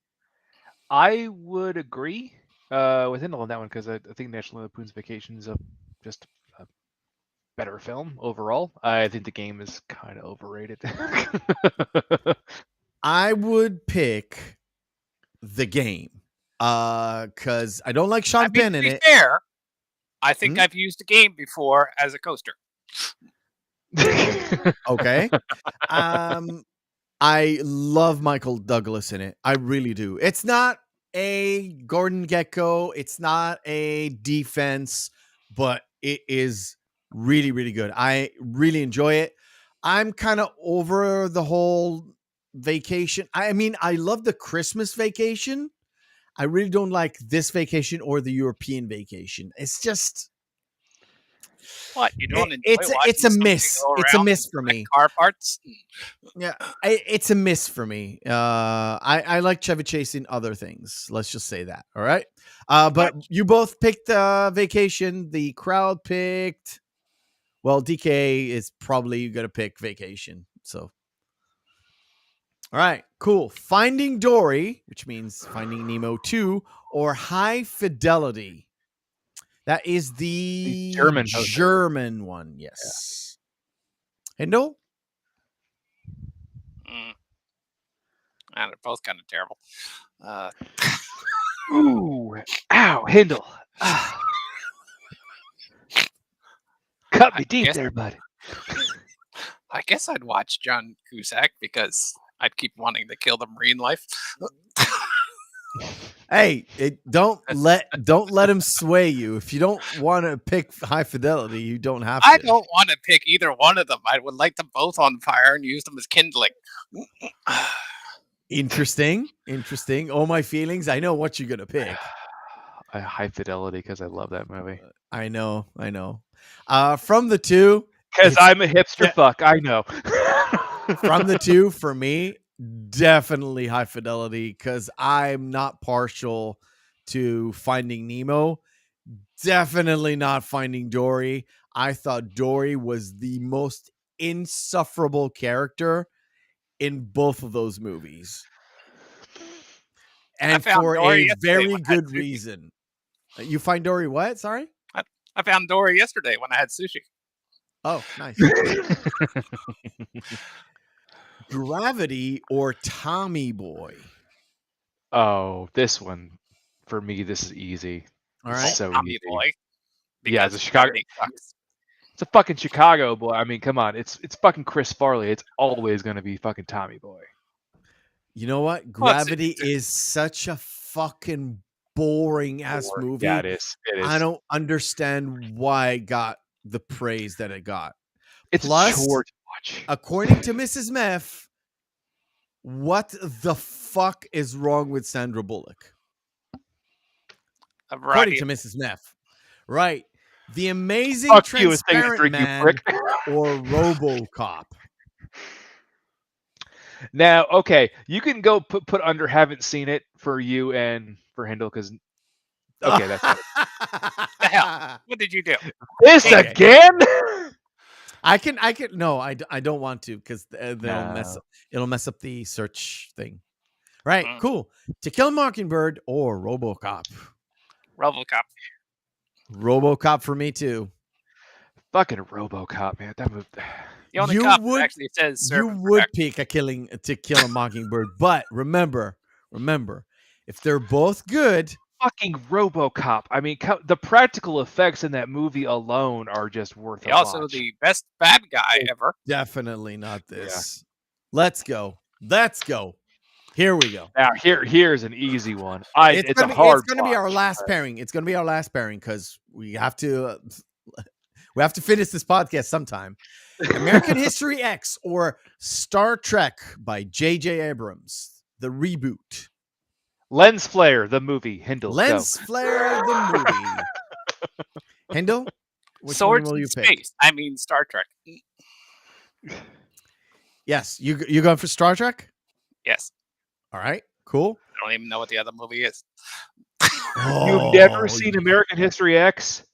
I would agree with Hindle on that one because I think National Lampoon's Vacation is just a better film overall. I think The Game is kind of overrated. I would pick The Game because I don't like Sean Penn in it. Fair, I think I've used The Game before as a coaster. Okay. I love Michael Douglas in it. I really do. It's not a Gordon Gekko. It's not a defense, but it is really, really good. I really enjoy it. I'm kind of over the whole vacation. I mean, I love the Christmas Vacation. I really don't like this vacation or the European Vacation. It's just... What, you don't enjoy it's a miss. It's a miss for me. Car parts. Yeah, it's a miss for me. I like Chevy Chase in other things. Let's just say that. All right. But you both picked Vacation. The crowd picked. Well, DK is probably gonna pick Vacation. So, all right, cool. Finding Dory, which means Finding Nemo 2, or High Fidelity. That is the German one, yes. Yeah. Hindle? They're both kind of terrible. Ooh, ow, Hindle. Cut me deep there, bud. I guess I'd watch John Cusack because I'd keep wanting to kill the marine life. Hey, don't let him sway you. If you don't want to pick High Fidelity, you don't have to. I don't want to pick either one of them. I would like them both on fire and use them as kindling. Interesting. Oh, my feelings. I know what you're gonna pick. High Fidelity because I love that movie. I know. From the two, Because it's- I'm a hipster fuck. I know. from the two, for me, definitely High Fidelity, because I'm not partial to Finding Nemo. Definitely not Finding Dory. I thought Dory was the most insufferable character in both of those movies. And found for Dory a yesterday very when I had good sushi. reason. You find Dory what? Sorry? I found Dory yesterday when I had sushi. Oh, nice. Gravity or Tommy Boy? Oh, this one for me. This is easy. All It's right. so Tommy easy. boy. Yeah, Because it's a Chicago. Gravity sucks. It's a fucking Chicago boy. I mean, come on. It's fucking Chris Farley. It's always gonna be fucking Tommy Boy. You know what? Well, it's- Gravity is such a fucking boring ass movie. Yeah, it is. It is. I don't understand why it got the praise that it got. It's Plus, a chore to watch. According to Mrs. Meth, what the fuck is wrong with Sandra Bullock? A According variety to Mrs. Meth. Right. The Amazing Fuck you and take a Transparent drink, you Man prick. or RoboCop. Now, okay, you can go put under haven't seen it for you and for Hindle because okay, that's fine. The hell? What did you do? This Okay. again. I can no, I don't want to because No. it'll mess up the search thing. Right, Mm. cool. To Kill a Mockingbird or RoboCop. RoboCop. RoboCop for me too. Fucking RoboCop, man. That movie. The only You cop would- that actually says You servant would protection. pick To Kill a Mockingbird, but remember, if they're both good, Fucking RoboCop. I mean, the practical effects in that movie alone are just worth He a also watch. the best bad guy ever. definitely not this. Let's go. Here we go. Now, here's an easy one. It's a hard. It's gonna be our watch, last but- pairing. It's gonna be our last pairing because we have to finish this podcast sometime. American History X or Star Trek by J.J. Abrams, the reboot. Lens Flare, the movie. Hindle. Lens Flare, the movie. Hindle, which Swords one will in you pick? space. I mean Star Trek. Yes, you going for Star Trek? Yes. All right, cool. I don't even know what the other movie is. You've never seen American History X?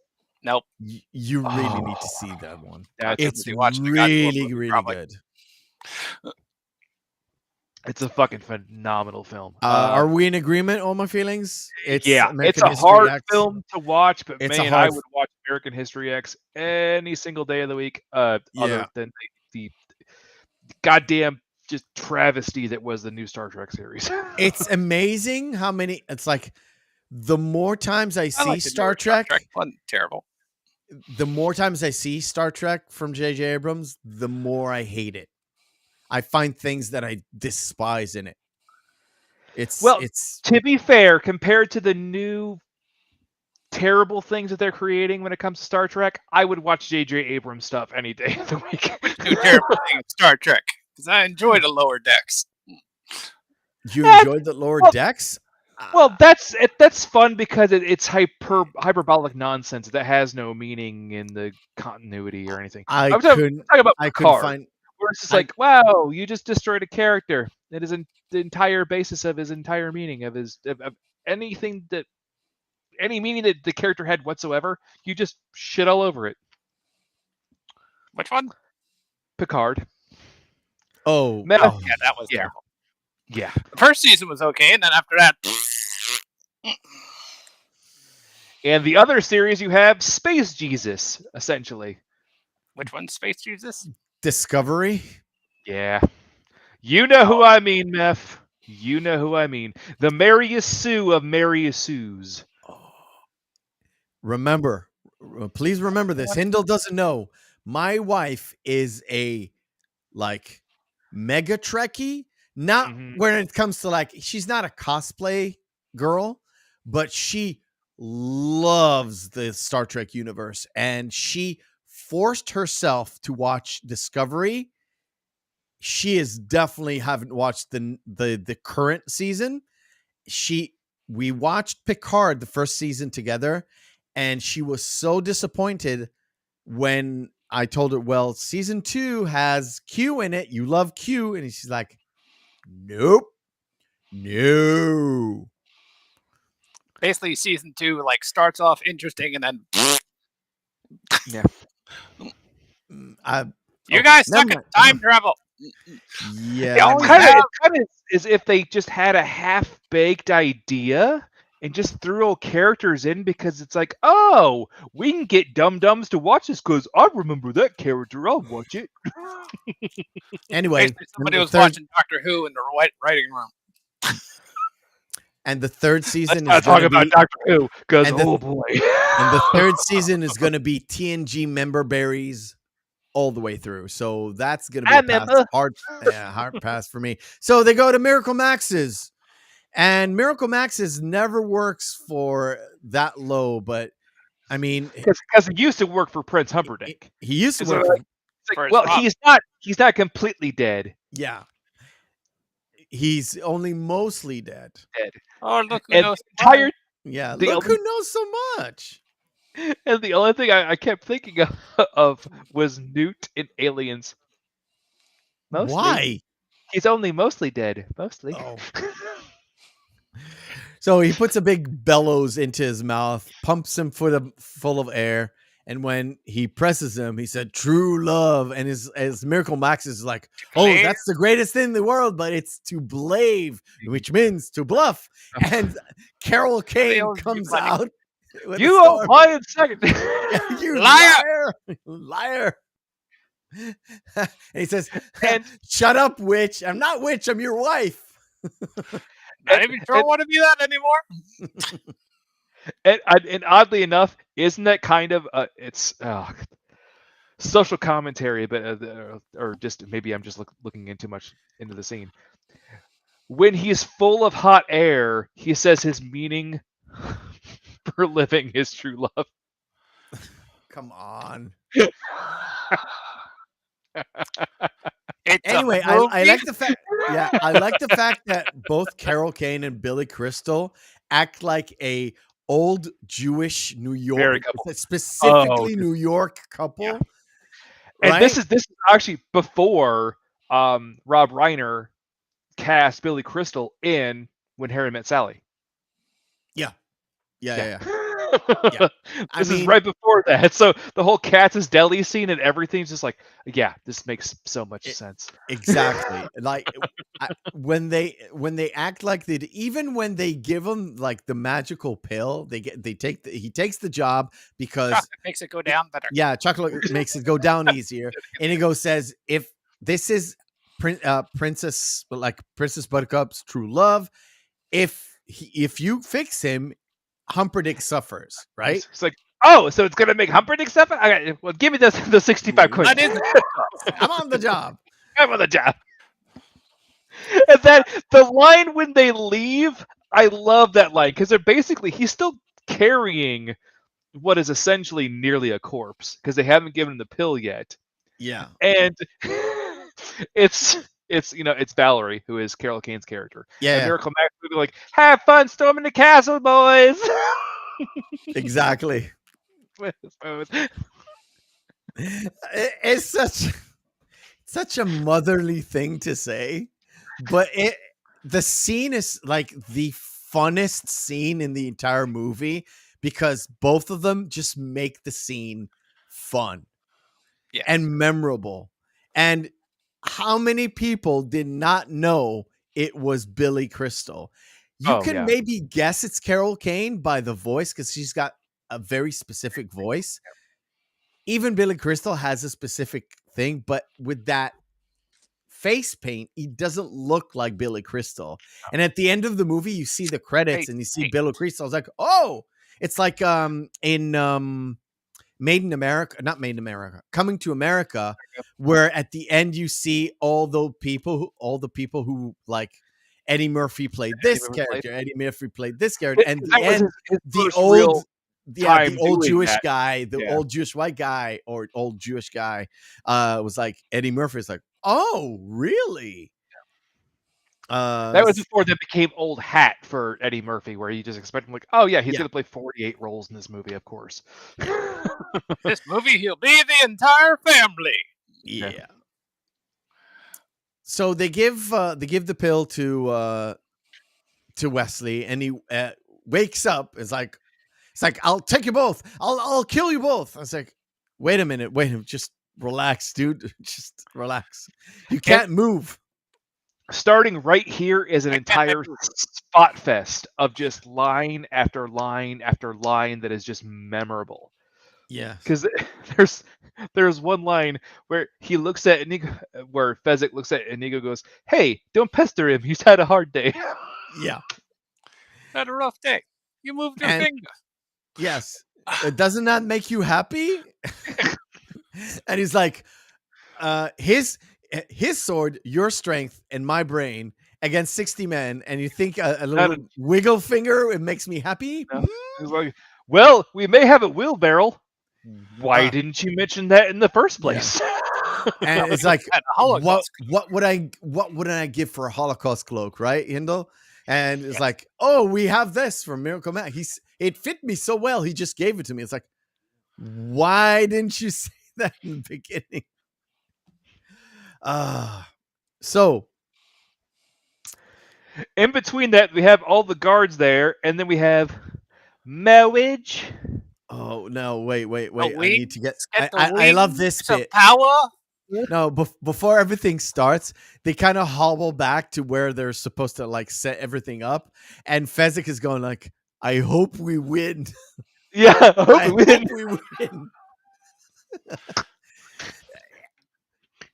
Nope. You really need to see that one. That's It's busy watching the Godzilla really, movie, really probably. good. It's a fucking phenomenal film. Are we in agreement on my feelings? It's yeah, American it's a History hard X. film to watch, but It's a man, hard I would watch American History X any single day of the week. Yeah. Other than the goddamn just travesty that was the new Star Trek series. It's amazing how many. It's like the more times I see like the Star newer Trek, Wasn't terrible. the more times I see Star Trek from J.J. Abrams, the more I hate it. I find things that I despise in it. It's To be fair, compared to the new terrible things that they're creating when it comes to Star Trek, I would watch J.J. Abrams stuff any day of the week. New terrible thing of Star Trek. Because I enjoy the lower decks. you enjoyed the lower decks. Well, that's fun because it's hyperbolic nonsense that has no meaning in the continuity or anything. I I'm couldn't. talking about I couldn't Picard, find. where it's just I- like, wow, you just destroyed a character. That is the entire basis of his entire meaning of anything that any meaning that the character had whatsoever. You just shit all over it. Which one? Picard. Oh, Meth- oh, Yeah, that was Yeah. terrible. Yeah. The first season was okay, and then after that, And the other series you have Space Jesus, essentially. which one's Space Jesus? Discovery. Yeah. You know who I mean, Meth. You know who I mean. The Marius Sue of Marius Sues. Remember, please remember this. Hindle doesn't know. My wife is a mega Trekkie. Not Mhm. when it comes to she's not a cosplay girl, but she loves the Star Trek universe, and she forced herself to watch Discovery. She is definitely haven't watched the current season. We watched Picard the first season together, and she was so disappointed when I told her, well, season 2 has Q in it. You love Q. And she's like, nope. No. Basically, season 2 like starts off interesting and then Yeah. you guys suck at time travel. Yeah. It's kind of as if they just had a half-baked idea and just threw all characters in because it's like, oh, we can get dum-dums to watch this because I remember that character. I'll watch it. Anyway, Basically, somebody was watching Doctor Who in the writing room. And the third season Let's is not going talk to be about Doctor Who because, and oh boy. and the third season is going to be TNG member berries all the way through. So that's going to be a pass. Hard pass for me. So they go to Miracle Max's, and Miracle Max's never works for that low, but I mean, because he used to work for Prince Humperdinck. he used to work. Well, he's not completely dead. Yeah. He's only mostly dead. Oh, look who knows. Yeah, look who knows so much. And the only thing I kept thinking of was Newt in Aliens. Mostly. Why? He's only mostly dead. Mostly. Oh. So he puts a big bellows into his mouth, pumps him full of air, and when he presses him, he said, "True love." And his Miracle Max is like, "Oh, that's the greatest thing in the world, but it's to blave, which means to bluff." And Carol Kane comes out. You won't lie in second. Yeah, you liar. Liar. And he says, "Shut up, witch. I'm not witch. I'm your wife." Not even sure I want to be that anymore. And oddly enough, isn't that kind of it's social commentary, but or just maybe I'm just looking in too much into the scene. When he's full of hot air, he says his meaning for living is true love. Come on. It's anyway, I like the fact. Yeah, I like the fact that both Carol Kane and Billy Crystal act like a old Jewish New York, specifically New York couple. Yeah. Right? And this is actually before Rob Reiner cast Billy Crystal in When Harry Met Sally. Yeah. Yeah. This is right before that. So the whole Katz's Deli scene and everything's just like, yeah, this makes so much sense. Exactly. Like when they act like they, even when they give him like the magical pill, he takes the job because chocolate makes it go down better. Yeah, chocolate makes it go down easier. And he says, if this is Princess Buttercup's true love, if you fix him, Humperdinck suffers, right? It's like, oh, so it's gonna make Humperdinck suffer? Okay, well, give me the 65 quid. I'm on the job. I'm on the job. And then the line when they leave, I love that line because he's still carrying what is essentially nearly a corpse because they haven't given him the pill yet. Yeah, and it's Valerie, who is Carol Kane's character. Yeah. And Miracle Max would be like, have fun storming the castle, boys. Exactly. It's such a motherly thing to say, but the scene is like the funnest scene in the entire movie because both of them just make the scene fun and memorable. And how many people did not know it was Billy Crystal? You can maybe guess it's Carol Kane by the voice because she's got a very specific voice. Even Billy Crystal has a specific thing, but with that face paint, he doesn't look like Billy Crystal. And at the end of the movie, you see the credits and you see Billy Crystal. I was like, oh, it's like in Made in America, not Made in America, Coming to America, where at the end you see all the people who like Eddie Murphy played this Murphy played- character. Eddie Murphy played this character, and That was his the first old real time the old doing Jewish that. guy, the Yeah. old Jewish white guy or old Jewish guy was like Eddie Murphy is like, oh really? That was before that became old hat for Eddie Murphy, where you just expect him like, oh yeah, he's gonna play 48 roles in this movie, of course. This movie, he'll be the entire family. Yeah. So they give the pill to Wesley, and he wakes up. It's like I'll take you both. I'll kill you both. I was like, wait a minute, just relax, dude. Just relax. You can't move. Starting right here is an entire spot fest of just line after line after line that is just memorable. Yeah, because there's one line where he looks at Inigo, where Fezzik looks at Inigo, goes, "Hey, don't pester him. He's had a hard day." Yeah, Had a rough day. You moved your And- finger. yes. Doesn't that make you happy? And he's like, his sword, your strength, and my brain against 60 men, and you think a little wiggle finger it makes me happy? No. He's like, "Well, we may have a wheelbarrow. Why didn't you mention that in the first place?" And it's like, Had a Holocaust. what would I give for a Holocaust cloak, right, Hindle? And it's like, oh, we have this from Miracle Man. It fit me so well. He just gave it to me. It's like, why didn't you say that in the beginning? So In between that, we have all the guards there, and then we have marriage. oh no, wait. I wings, need to get. Get the I love wings this of bit. power. No, before everything starts, they kind of hobble back to where they're supposed to like set everything up, and Fezzik is going like, "I hope we win." Yeah, I hope I we win. hope we win.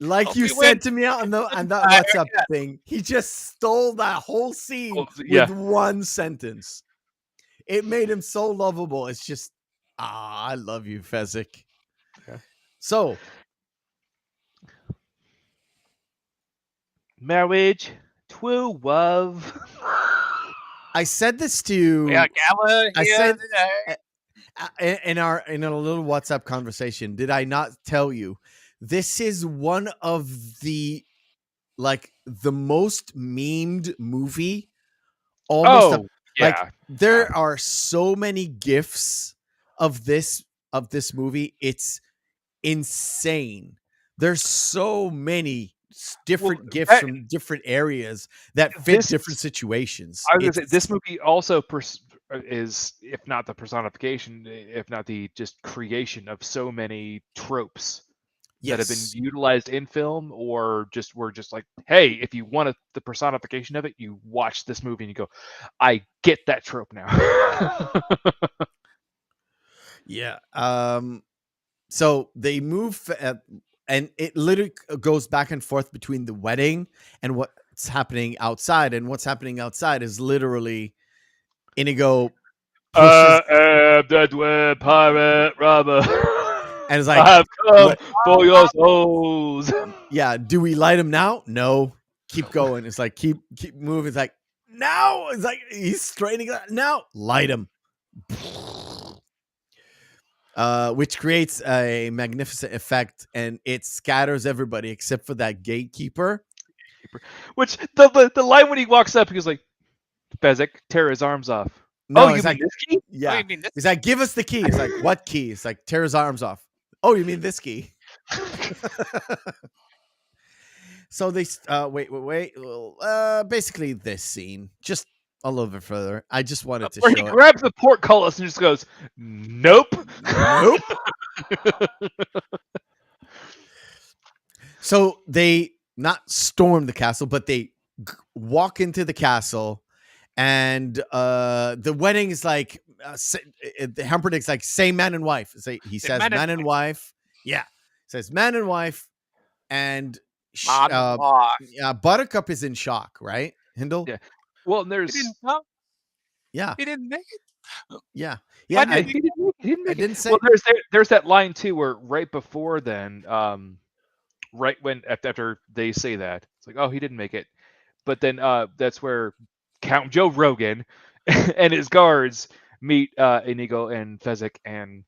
Like Hope you we said win. to me on that I WhatsApp forget. thing, he just stole that whole scene Oh, yeah. with one sentence. It made him so lovable. It's just, I love you, Fezzik. Yeah. So, Marriage, true love. I said this to We got Gala I here said- today. in a little WhatsApp conversation. Did I not tell you this is one of the most memed movie? Almost yeah. there are so many gifs of this movie. It's insane. There's so many different gifs from different areas that fit different situations. I was gonna say this movie also is, if not the personification, if not the just creation of so many tropes that have been utilized in film, or just were just like, hey, if you want the personification of it, you watch this movie and you go, I get that trope now. Yeah. So they move, and it literally goes back and forth between the wedding and what's happening outside. And what's happening outside is literally Inigo pushes, that pirate robber. and it's I like, have come for your souls. yeah, do we light him now? No. Keep going. It's like, keep moving. It's like, no. It's like, he's straining out. No. Light him. Which creates a magnificent effect, and it scatters everybody except for that gatekeeper. Which the line when he walks up, he goes like, Fezzik, tear his arms off. No, you it's mean like, this key? yeah. Oh, you mean this? He's like, give us the key. It's like, what key? It's like, tear his arms off. Oh, you mean this key? So they wait. Basically this scene, just a little bit further. I just wanted to Where show he it. grabs the portcullis and just goes, nope. Nope. So they not storm the castle, but they walk into the castle, and the wedding is like Humperdinck's like, say man and wife. He says man and wife. Yeah, says man and wife, and Buttercup is in shock, right, Hindle? Yeah. Well, He there's didn't come. Yeah, He didn't make it. yeah. he didn't make it. didn't say. Well, there's that line too where right before then, right when after they say that, it's like, oh, he didn't make it. But then that's where Count Joe Rogan and his guards meet Inigo and Fezzik and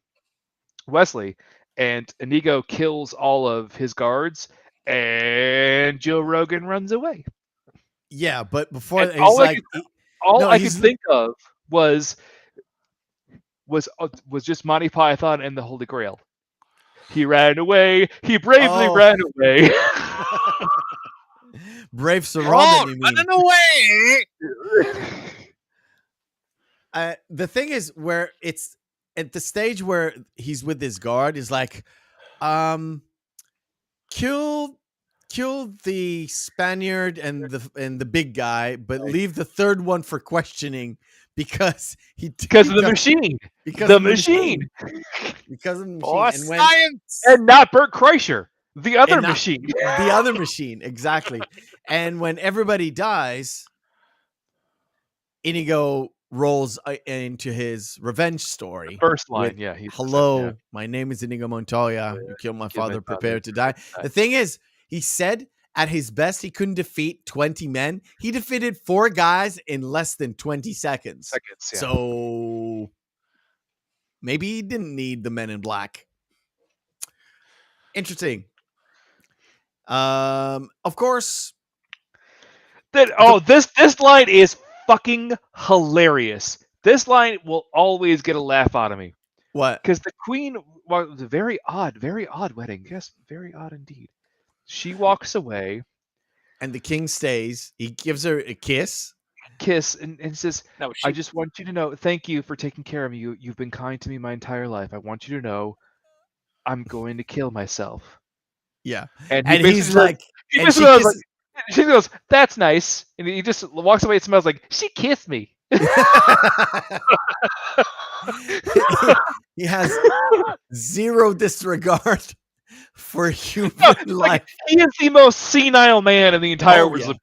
Wesley, and Inigo kills all of his guards, and Joe Rogan runs away. Yeah, but before And he's all like, I could think of was just Monty Python and the Holy Grail. He ran away. He bravely ran away. Brave Sir Robin, you mean? Running away. The thing is, where it's at the stage where he's with his guard, is like, kill the Spaniard and the big guy, but leave the third one for questioning because of the machine. Because the of machine. Because of the machine. Oh, and science. And not Bert Kreischer. The other machine. The other machine, exactly. And when everybody dies, Inigo rolls into his revenge story. First line, yeah. Hello, my name is Inigo Montoya. You killed my father, prepare to die. The thing is, he said at his best, he couldn't defeat 20 men. He defeated 4 guys in less than 20 seconds. Yeah. So maybe he didn't need the Men in Black. Interesting. Of course. This line is fucking hilarious. This line will always get a laugh out of me. What? Because the queen, well, it was a very odd wedding. Yes, very odd indeed. She walks away. And the king stays. He gives her a kiss. And says, I just want you to know, thank you for taking care of me. You've been kind to me my entire life. I want you to know I'm going to kill myself. Yeah. And he's like, she goes, that's nice. And he just walks away. It smells like, she kissed me. He has zero disregard for human life. Like, he is the most senile man in the entire world.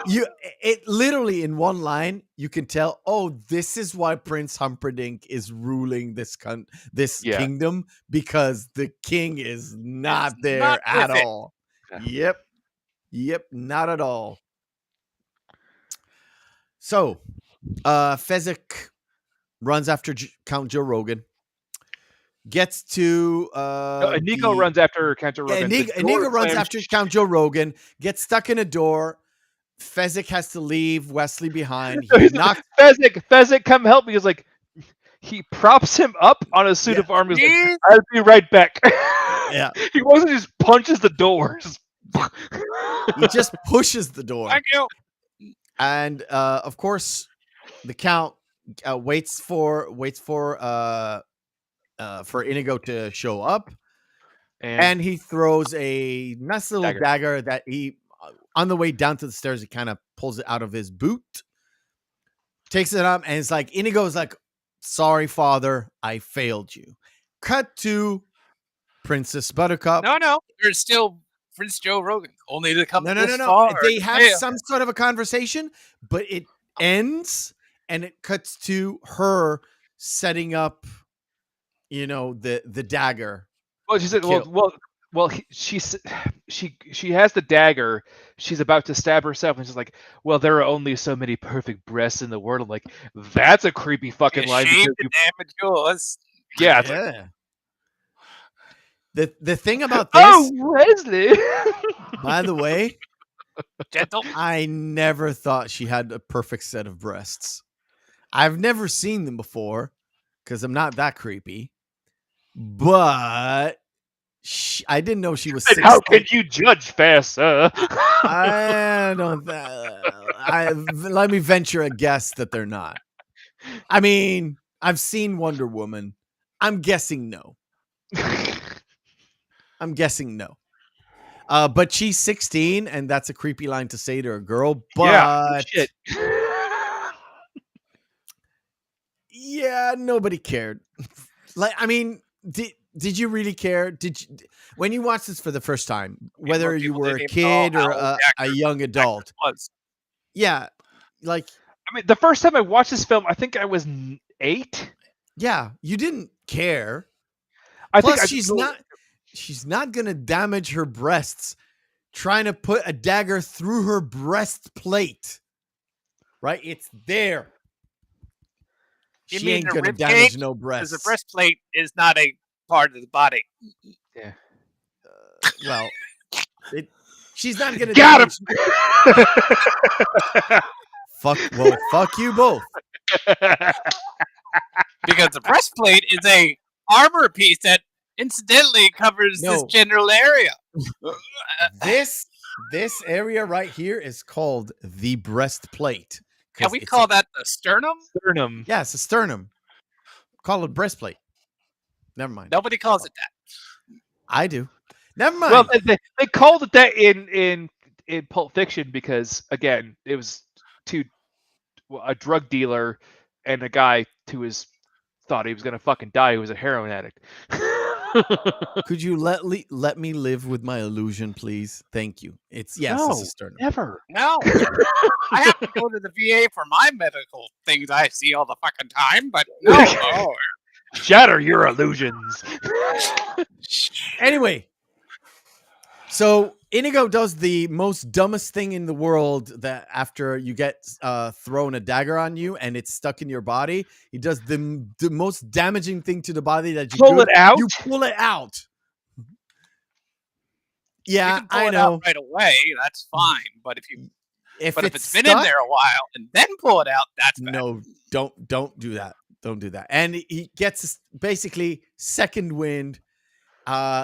Yeah. It literally in one line you can tell, this is why Prince Humperdinck is ruling this kingdom, because the king is not there at all. Yeah. Yep, not at all. So Fezzik runs after Count Joe Rogan, gets to Inigo runs after Count Joe Rogan. Inigo runs after Count Joe Rogan, gets stuck in a door. Fezzik has to leave Wesley behind. Fezzik, come help me. He's like, he props him up on a suit of armor. He's like, I'll be right back. Yeah. He wasn't just punches the doors. He just pushes the door. Thank you. And of course, the Count waits for Inigo to show up, and he throws a nice little dagger that he, on the way down to the stairs, he kind of pulls it out of his boot, takes it up, and it's like, Inigo's like, sorry, father, I failed you. Cut to Princess Buttercup. No, there's still Prince Joe Rogan. Only to come this No. far. They have some sort of a conversation, but it ends, and it cuts to her setting up, the dagger. Well, she said, she has the dagger. She's about to stab herself, and she's like, "Well, there are only so many perfect breasts in the world." I'm like, that's a creepy fucking line. Shame to damage yours. Yeah. The thing about this, Wesley. by the way, Gentle. I never thought she had a perfect set of breasts. I've never seen them before because I'm not that creepy. But I didn't know she was 16. How can you judge fast, sir? I don't. Let me venture a guess that they're not. I mean, I've seen Wonder Woman. I'm guessing no. But she's 16, and that's a creepy line to say to a girl. But yeah, nobody cared. Like, I mean, did you really care? When you watched this for the first time, whether you were a kid or a young adult? Yeah, like, I mean, the first time I watched this film, I think I was 8. Yeah, you didn't care. I Plus, think she's not gonna damage her breasts trying to put a dagger through her breastplate. Right? It's there. You She mean ain't the gonna rib damage cage? no Because the breasts. breastplate is not a part of the body. Yeah. Well, she's not gonna Got him. damage. Fuck you both. Because the breastplate is a armor piece that incidentally covers this No. general area. This area right here is called the breastplate. Can 'Cause we it's call that the sternum? Sternum. Yeah, it's a sternum. Call it breastplate. Never mind. Nobody calls it that. I do. Never mind. Well, they called it that in Pulp Fiction because again, it was a drug dealer and a guy who thought he was gonna fucking die, who was a heroin addict. Could you let me live with my illusion, please? Thank you. It's no, it's a sternum. never. No. I have to go to the VA for my medical things I see all the fucking time, but no. Oh. Shatter your illusions. Anyway, so Inigo does the most dumbest thing in the world that after you get thrown a dagger on you and it's stuck in your body, he does the most damaging thing to the body that you Pull it out? You pull it out. Yeah, You can pull I it know. out right away. That's fine. But if it's been stuck, in there a while and then pull it out, that's bad. no, don't do that. Don't do that. And he gets basically second wind.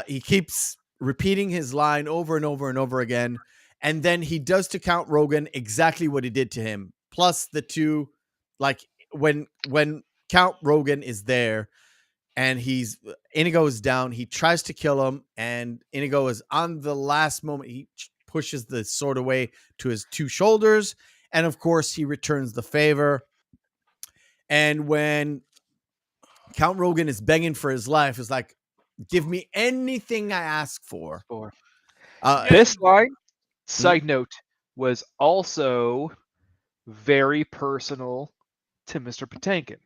He keeps repeating his line over and over and over again. And then he does to Count Rogan exactly what he did to him. Plus the two, like when Count Rogan is there and Inigo is down, he tries to kill him. And Inigo is on the last moment. He pushes the sword away to his two shoulders. And of course, he returns the favor. And when Count Rogan is begging for his life, it's like, give me anything I ask for. This line, side note, was also very personal to Mr. Potemkin.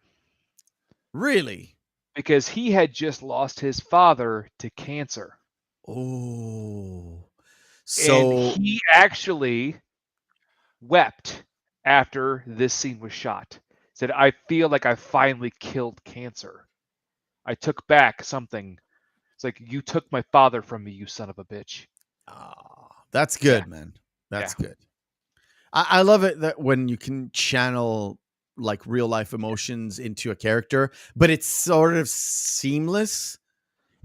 Really? Because he had just lost his father to cancer. Oh. So and he actually wept after this scene was shot. Said, I feel like I finally killed cancer. I took back something. It's like, you took my father from me, you son of a bitch. That's good, man. That's good. I love it that when you can channel like real life emotions into a character, but it's sort of seamless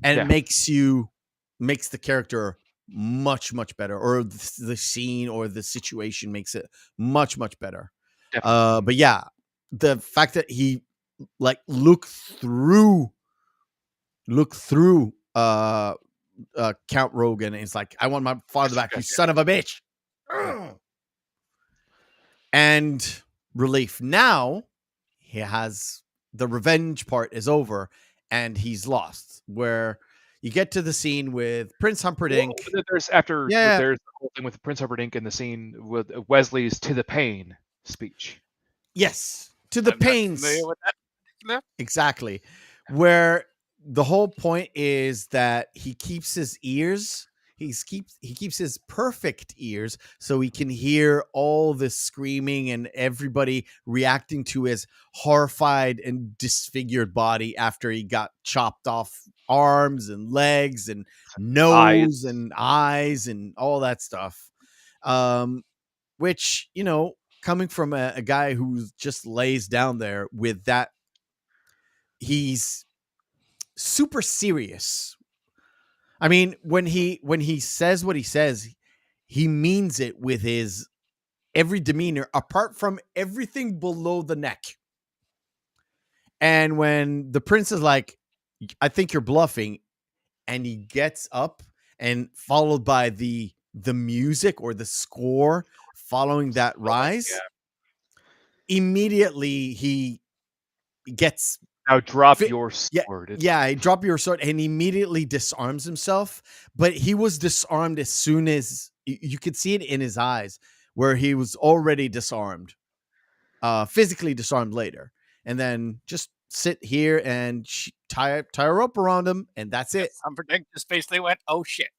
and it makes the character much, much better, or the scene or the situation makes it much, much better. But yeah, the fact that he like looked through Count Rogan and he's like, I want my father back, you son of a bitch. And relief. Now he has the revenge part is over and he's lost, where you get to the scene with Prince Humperdinck. There's the whole thing with Prince Humperdinck in the scene with Wesley's "To the Pain" speech. Yes, to the pains. With that. No. Exactly. Where the whole point is that he keeps his ears. He keeps his perfect ears so he can hear all the screaming and everybody reacting to his horrified and disfigured body after he got chopped off arms and legs and nose and eyes and all that stuff. Which, coming from a guy who just lays down there with that, he's super serious. I mean, when he says what he says, he means it with his every demeanor, apart from everything below the neck. And when the prince is like, I think you're bluffing, and he gets up, and followed by the music or the score following that rise, immediately he gets... Now drop your sword. Yeah, drop your sword, and immediately disarms himself. But he was disarmed as soon as you could see it in his eyes, where he was already disarmed, physically disarmed later, and then just sit here and tie a rope around him, and that's it. Humperdinck just basically went, "Oh shit."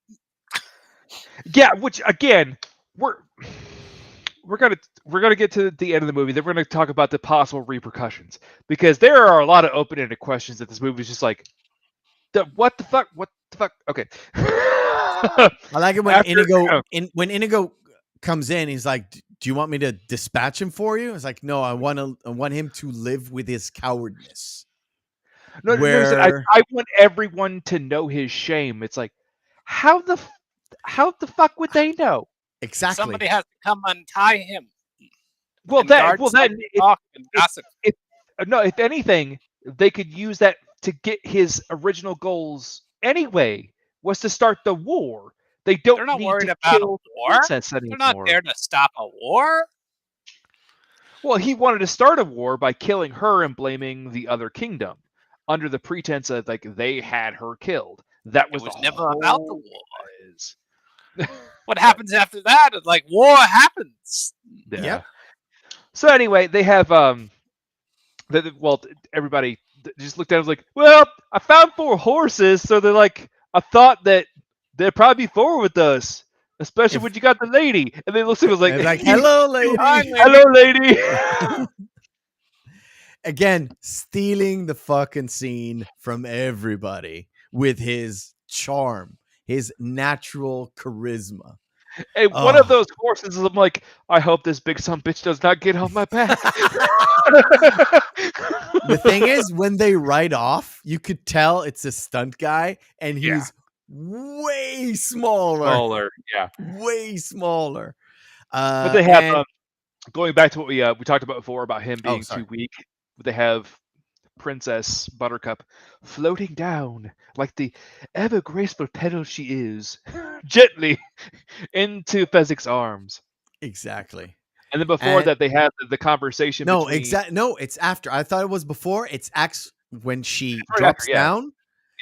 Yeah, which again, we're gonna get to the end of the movie. Then we're gonna talk about the possible repercussions because there are a lot of open-ended questions that this movie is just like, what the fuck, what the fuck. Okay. I like it when After- when Inigo comes in, he's like, "Do you want me to dispatch him for you?" It's like, "No, I want him to live with his cowardness." No, I want everyone to know his shame. It's like, how the fuck would they know? Exactly. Somebody has to come untie him. Well, and guard then some talk and gossip. if anything, they could use that to get his original goals anyway. Was to start the war. They're not need worried to about a kill war. They're not there to stop a war. Well, he wanted to start a war by killing her and blaming the other kingdom under the pretense that like they had her killed. That was never about the war. What happens after that? It's like war happens. Yeah. Yep. So anyway, they have everybody just looked at it and was like, well, I found 4 horses, so they're like, I thought that they'd probably be forward with us, especially when you got the lady. And they looked at him like, hello, lady. Hello, lady. Again, stealing the fucking scene from everybody with his charm, his natural charisma. Hey, one of those horses is I'm like, I hope this big son bitch does not get on my back. The thing is, when they ride off, you could tell it's a stunt guy, and he's way smaller. Yeah. Way smaller. But they have, going back to what we talked about before about him being too weak, they have Princess Buttercup floating down like the ever graceful petal she is, gently into Fezzik's arms. Exactly. And then before that, they have the conversation. No, exactly. No, it's after. I thought it was before. It's when she drops down.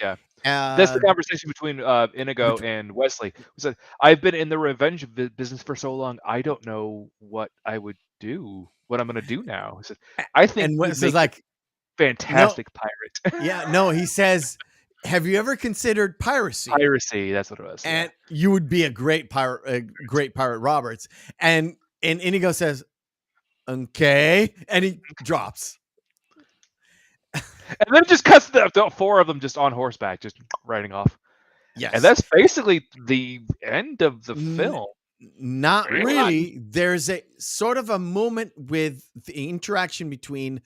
Yeah. That's the conversation between Inigo and Wesley. He said, I've been in the revenge business for so long, I don't know what I would do, what I'm going to do now. He said, I think and Wesley's like, fantastic pirate. Yeah, no, he says, have you ever considered piracy? Piracy, that's what it was. And you would be a great pirate Roberts. And Inigo says, okay, and he drops. And then it just cuts the 4 of them just on horseback, just riding off. Yes. And that's basically the end of the film. Not really. There's a sort of a moment with the interaction between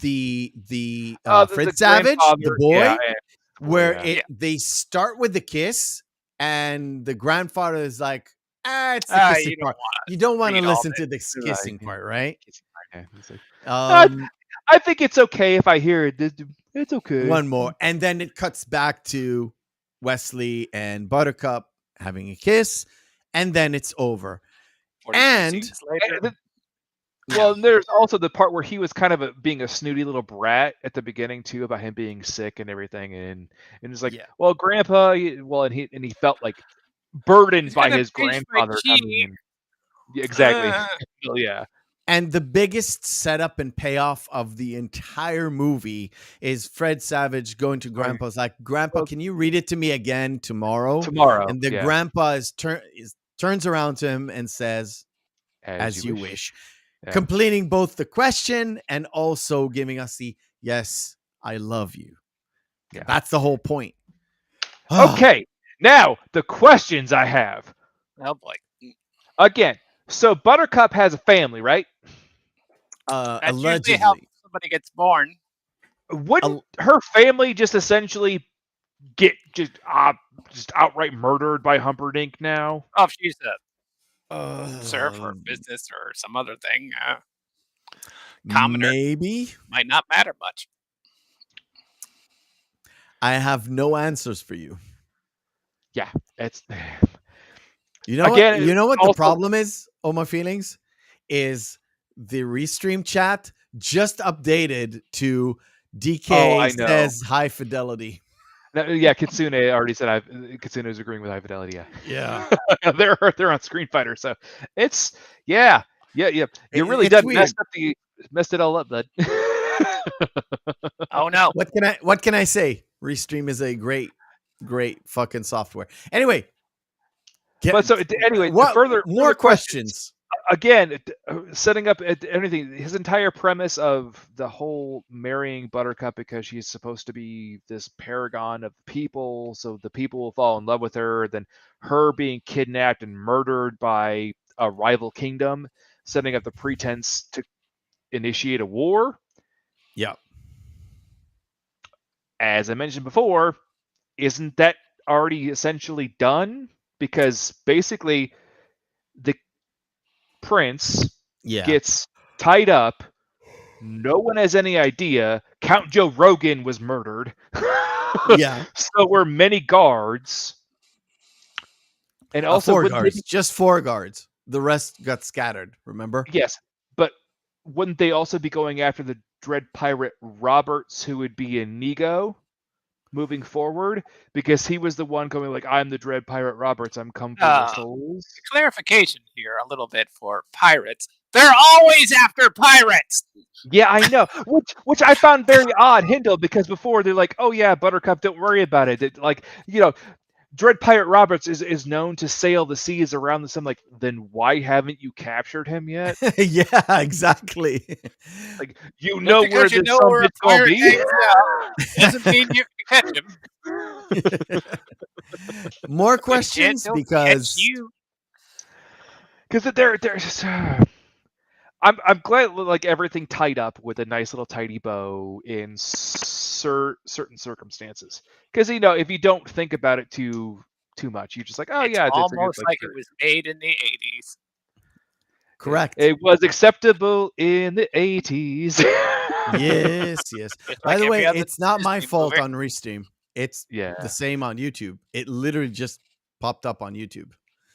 the Fred Savage, the boy, where they start with the kiss, and the grandfather is like, it's the kissing part. You don't want to listen to the kissing part, right? I think it's okay if I hear it. It's okay. One more. And then it cuts back to Wesley and Buttercup having a kiss, and then it's over. And there's also the part where he was kind of being a snooty little brat at the beginning too, about him being sick and everything, and it's like, well, Grandpa, and he felt like burdened by his grandfather coming in. Yeah, exactly. Yeah. And the biggest setup and payoff of the entire movie is Fred Savage going to Grandpa's like, Grandpa, can you read it to me again tomorrow? And the Grandpa turns around to him and says, as you wish. Yeah. Completing both the question and also giving us the, yes, I love you. Yeah. That's the whole point. Okay. Now, the questions I have. Oh, boy. Again, so Buttercup has a family, right? That's usually how somebody gets born. Wouldn't her family just essentially get just outright murdered by Humperdinck now? Oh, she's a serf or business or some other thing. Commoner. Maybe. Might not matter much. I have no answers for you. Yeah, it's... You know what the problem is? Oh, my feelings is the Restream chat just updated to DK says high fidelity. Yeah, Kitsune already said Kitsune is agreeing with high fidelity. Yeah. they're on Screen Fighter, so it's yeah. You really done messed it all up, bud. Oh no. What can I say? Restream is a great fucking software. Anyway, But so anyway, what further questions? Again, setting up anything. His entire premise of the whole marrying Buttercup because she's supposed to be this paragon of people, so the people will fall in love with her. Then her being kidnapped and murdered by a rival kingdom, setting up the pretense to initiate a war. Yeah. As I mentioned before, isn't that already essentially done? Because basically, the prince gets tied up. No one has any idea. Count Joe Rogan was murdered. Yeah. So were many guards. And also 4 guards. Just 4 guards. The rest got scattered, remember? Yes. But wouldn't they also be going after the Dread Pirate Roberts, who would be Inigo moving forward? Because he was the one going like, I'm the Dread Pirate Roberts. I'm come for your souls. Clarification here a little bit for pirates. They're always after pirates. Yeah, I know. Which I found very odd, Hindle, because before they're like, oh yeah, Buttercup, don't worry about it. Dread Pirate Roberts is known to sail the seas around the sun. Like, then why haven't you captured him yet? Yeah, exactly. Like, where this bit's gonna be? Doesn't mean you can catch him. More questions because there's I'm glad like everything tied up with a nice little tidy bow in certain circumstances. Because if you don't think about it too much, you're just like, oh yeah, it's almost like it was made in the 80s. Correct. It was acceptable in the 80s. Yes. By the way, it's not my fault on Restream. It's the same on YouTube. It literally just popped up on YouTube.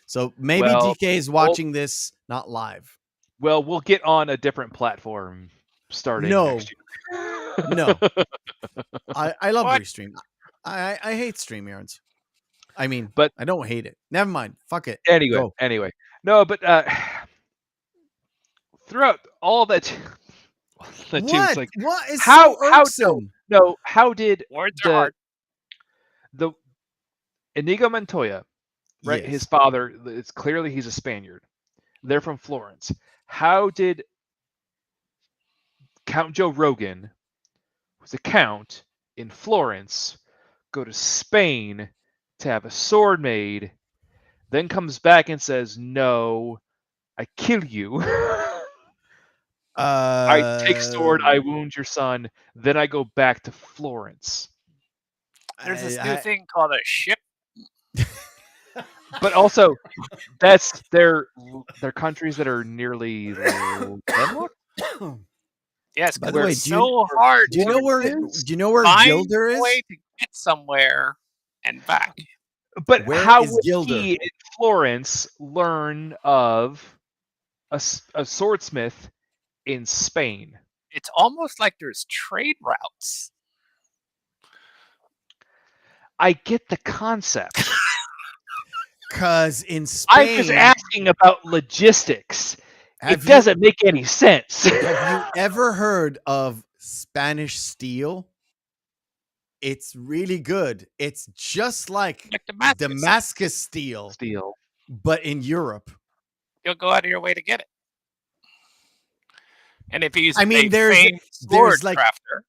So maybe DK is watching this not live. Well, we'll get on a different platform starting next year. No. I love Restream. I hate StreamYards. I mean, but I don't hate it. Never mind. Fuck it. Anyway. No, but throughout all that what is so irksome? How did the Inigo Montoya, right? Yes. His father, it's clearly he's a Spaniard. They're from Florence. How did Count Joe Rogan, who's a count in Florence, go to Spain to have a sword made, then comes back and says, no, I kill you. I take sword, I wound your son, then I go back to Florence. There's this new thing called a ship. But also, that's their countries that are nearly landlocked. Yes, because it's so hard. Do you know where Gilder is? Way to get somewhere and back. But how would he in Florence learn of a swordsmith in Spain? It's almost like there's trade routes. I get the concept. Because in Spain, I'm just asking about logistics. It doesn't make any sense. Have you ever heard of Spanish steel? It's really good. It's just like Damascus steel, but in Europe. You'll go out of your way to get it. And if he's there's like crafter,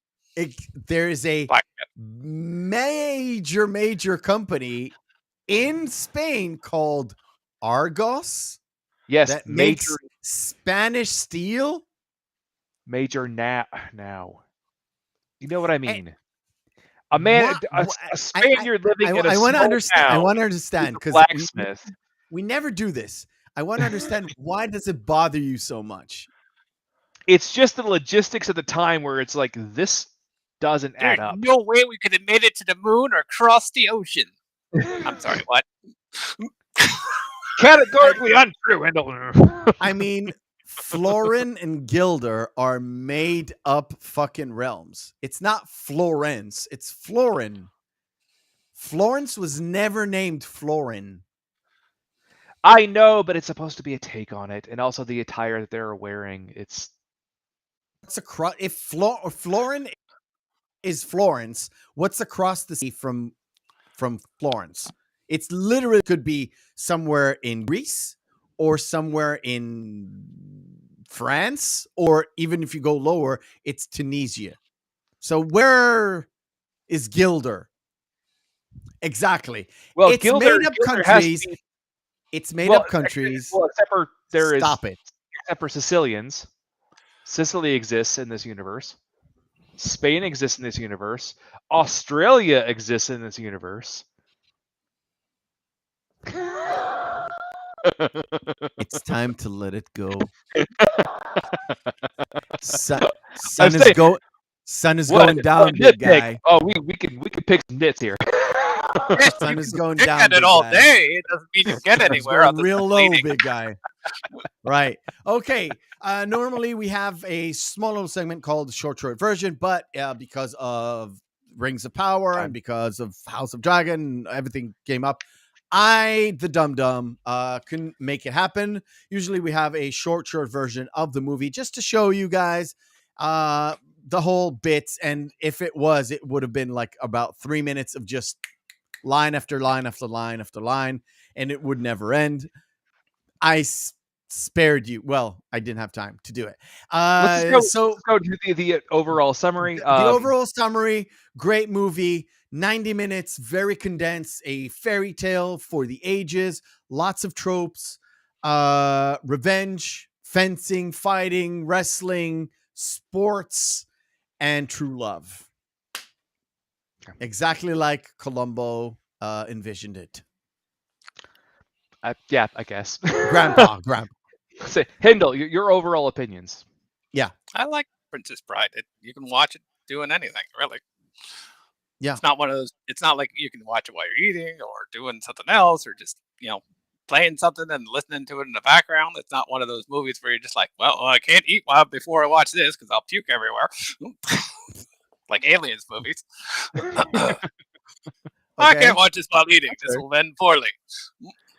there is a major company in Spain called Argos. Yes, that makes Spanish steel. Major now. You know what I mean? A man, a Spaniard living in a small town. I want to understand because blacksmith. We never do this. I want to understand why does it bother you so much? It's just the logistics of the time where it's like this doesn't add up. No way we could have made it to the moon or crossed the ocean. I'm sorry, what? Categorically untrue. I mean, Florin and Gilder are made up fucking realms. It's not Florence. It's Florin. Florence was never named Florin. I know, but it's supposed to be a take on it, and also the attire that they're wearing. It's if Florin is Florence, what's across the sea from Florence? It's literally could be somewhere in Greece or somewhere in France, or even if you go lower, it's Tunisia. So where is Gilder? Exactly. Well, It's Gilder made up has to countries. be It's made well, up countries. well, except for there is Stop it. except for Sicilians. Sicily exists in this universe. Spain exists in this universe. Australia exists in this universe. It's time to let it go. Sun I'm is saying, going down, big guy. Oh, we can pick some nits here. Sun is going Pick down, at it big all guy. day. It doesn't mean you get It's anywhere. going Other real than low, bleeding. big guy. Right. Okay. Normally we have a small little segment called the short version, but because of Rings of Power and because of House of Dragon, everything came up. I, the dum-dum, couldn't make it happen. Usually we have a short version of the movie just to show you guys the whole bits. And if it would have been like about 3 minutes of just line after line after line after line, and it would never end. I spared you. Well, I didn't have time to do it. Let's go to the overall summary. The overall summary, great movie, 90 minutes, very condensed, a fairy tale for the ages, lots of tropes, revenge, fencing, fighting, wrestling, sports, and true love. Exactly like Columbo envisioned it. Yeah, I guess. Grandpa. Say, Hindle, your overall opinions. Yeah. I like Princess Bride. You can watch it doing anything, really. Yeah. It's not one of those. It's not like you can watch it while you're eating or doing something else or just, playing something and listening to it in the background. It's not one of those movies where you're just like, well, I can't eat before I watch this because I'll puke everywhere. Like Aliens movies. I can't watch this while eating. This will end poorly.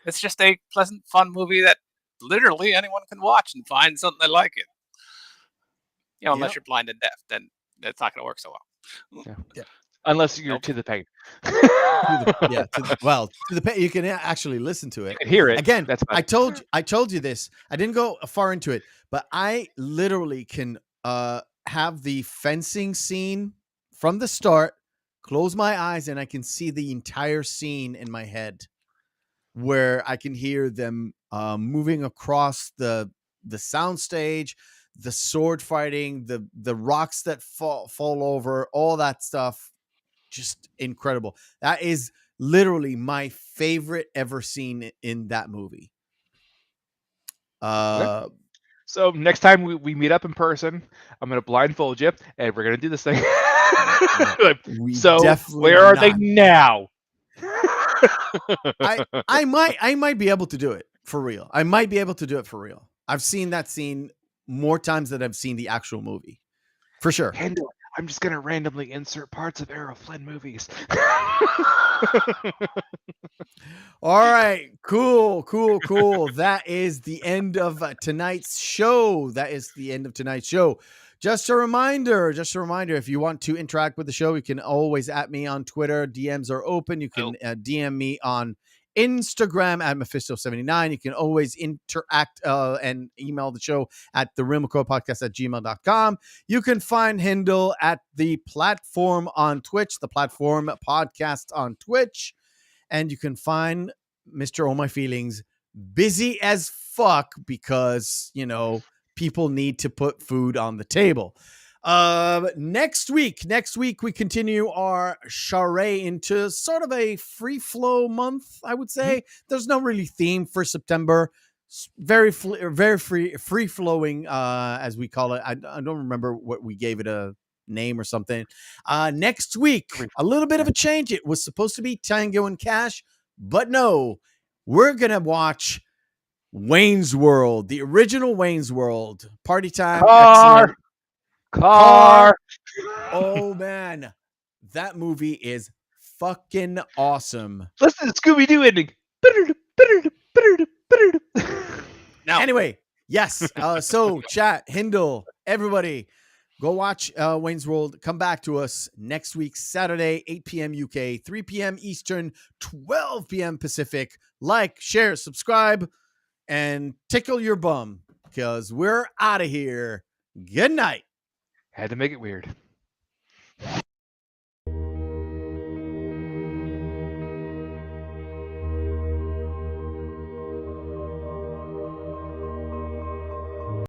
It's just a pleasant, fun movie that literally anyone can watch and find something they like it. Unless you're blind and deaf, then it's not going to work so well. Yeah. Unless you're to the pain. To the pain. You can actually listen to it. You can hear it. Again, I told you this. I didn't go far into it, but I literally can have the fencing scene from the start, close my eyes, and I can see the entire scene in my head, where I can hear them moving across the soundstage, the sword fighting, the rocks that fall over, all that stuff. Just incredible. That is literally my favorite ever scene in that movie. So next time we meet up in person, I'm going to blindfold you, and we're going to do this thing. Where are they now? I might be able to do it for real. I've seen that scene more times than I've seen the actual movie. For sure. I'm just going to randomly insert parts of Errol Flynn movies. All right. Cool. That is the end of tonight's show. Just a reminder, if you want to interact with the show, you can always at me on Twitter. DMs are open. You can DM me on Instagram at Mephisto79. You can always interact and email the show at the Reel McCoy podcast at gmail.com. You can find Hindle at the platform on Twitch, the platform podcast on Twitch. And you can find Mr. Oh My Feelings busy as fuck because, people need to put food on the table. Next week we continue our charade into sort of a free flow month. I would say there's no really theme for September. Very free flowing, as we call it. I don't remember what we gave it a name or something. Next week, a little bit of a change. It was supposed to be Tango and Cash, but no, we're going to watch Wayne's World, the original Wayne's World. Party time. Car. Oh man, that movie is fucking awesome. Listen to Scooby-Doo ending. No. Anyway, yes. So chat, Hindle, everybody, Go watch Wayne's World. Come back to us next week, Saturday, 8 p.m. UK, 3 p.m. Eastern, 12 p.m. Pacific. Like, share, subscribe, and tickle your bum because we're out of here. Good night. Had to make it weird.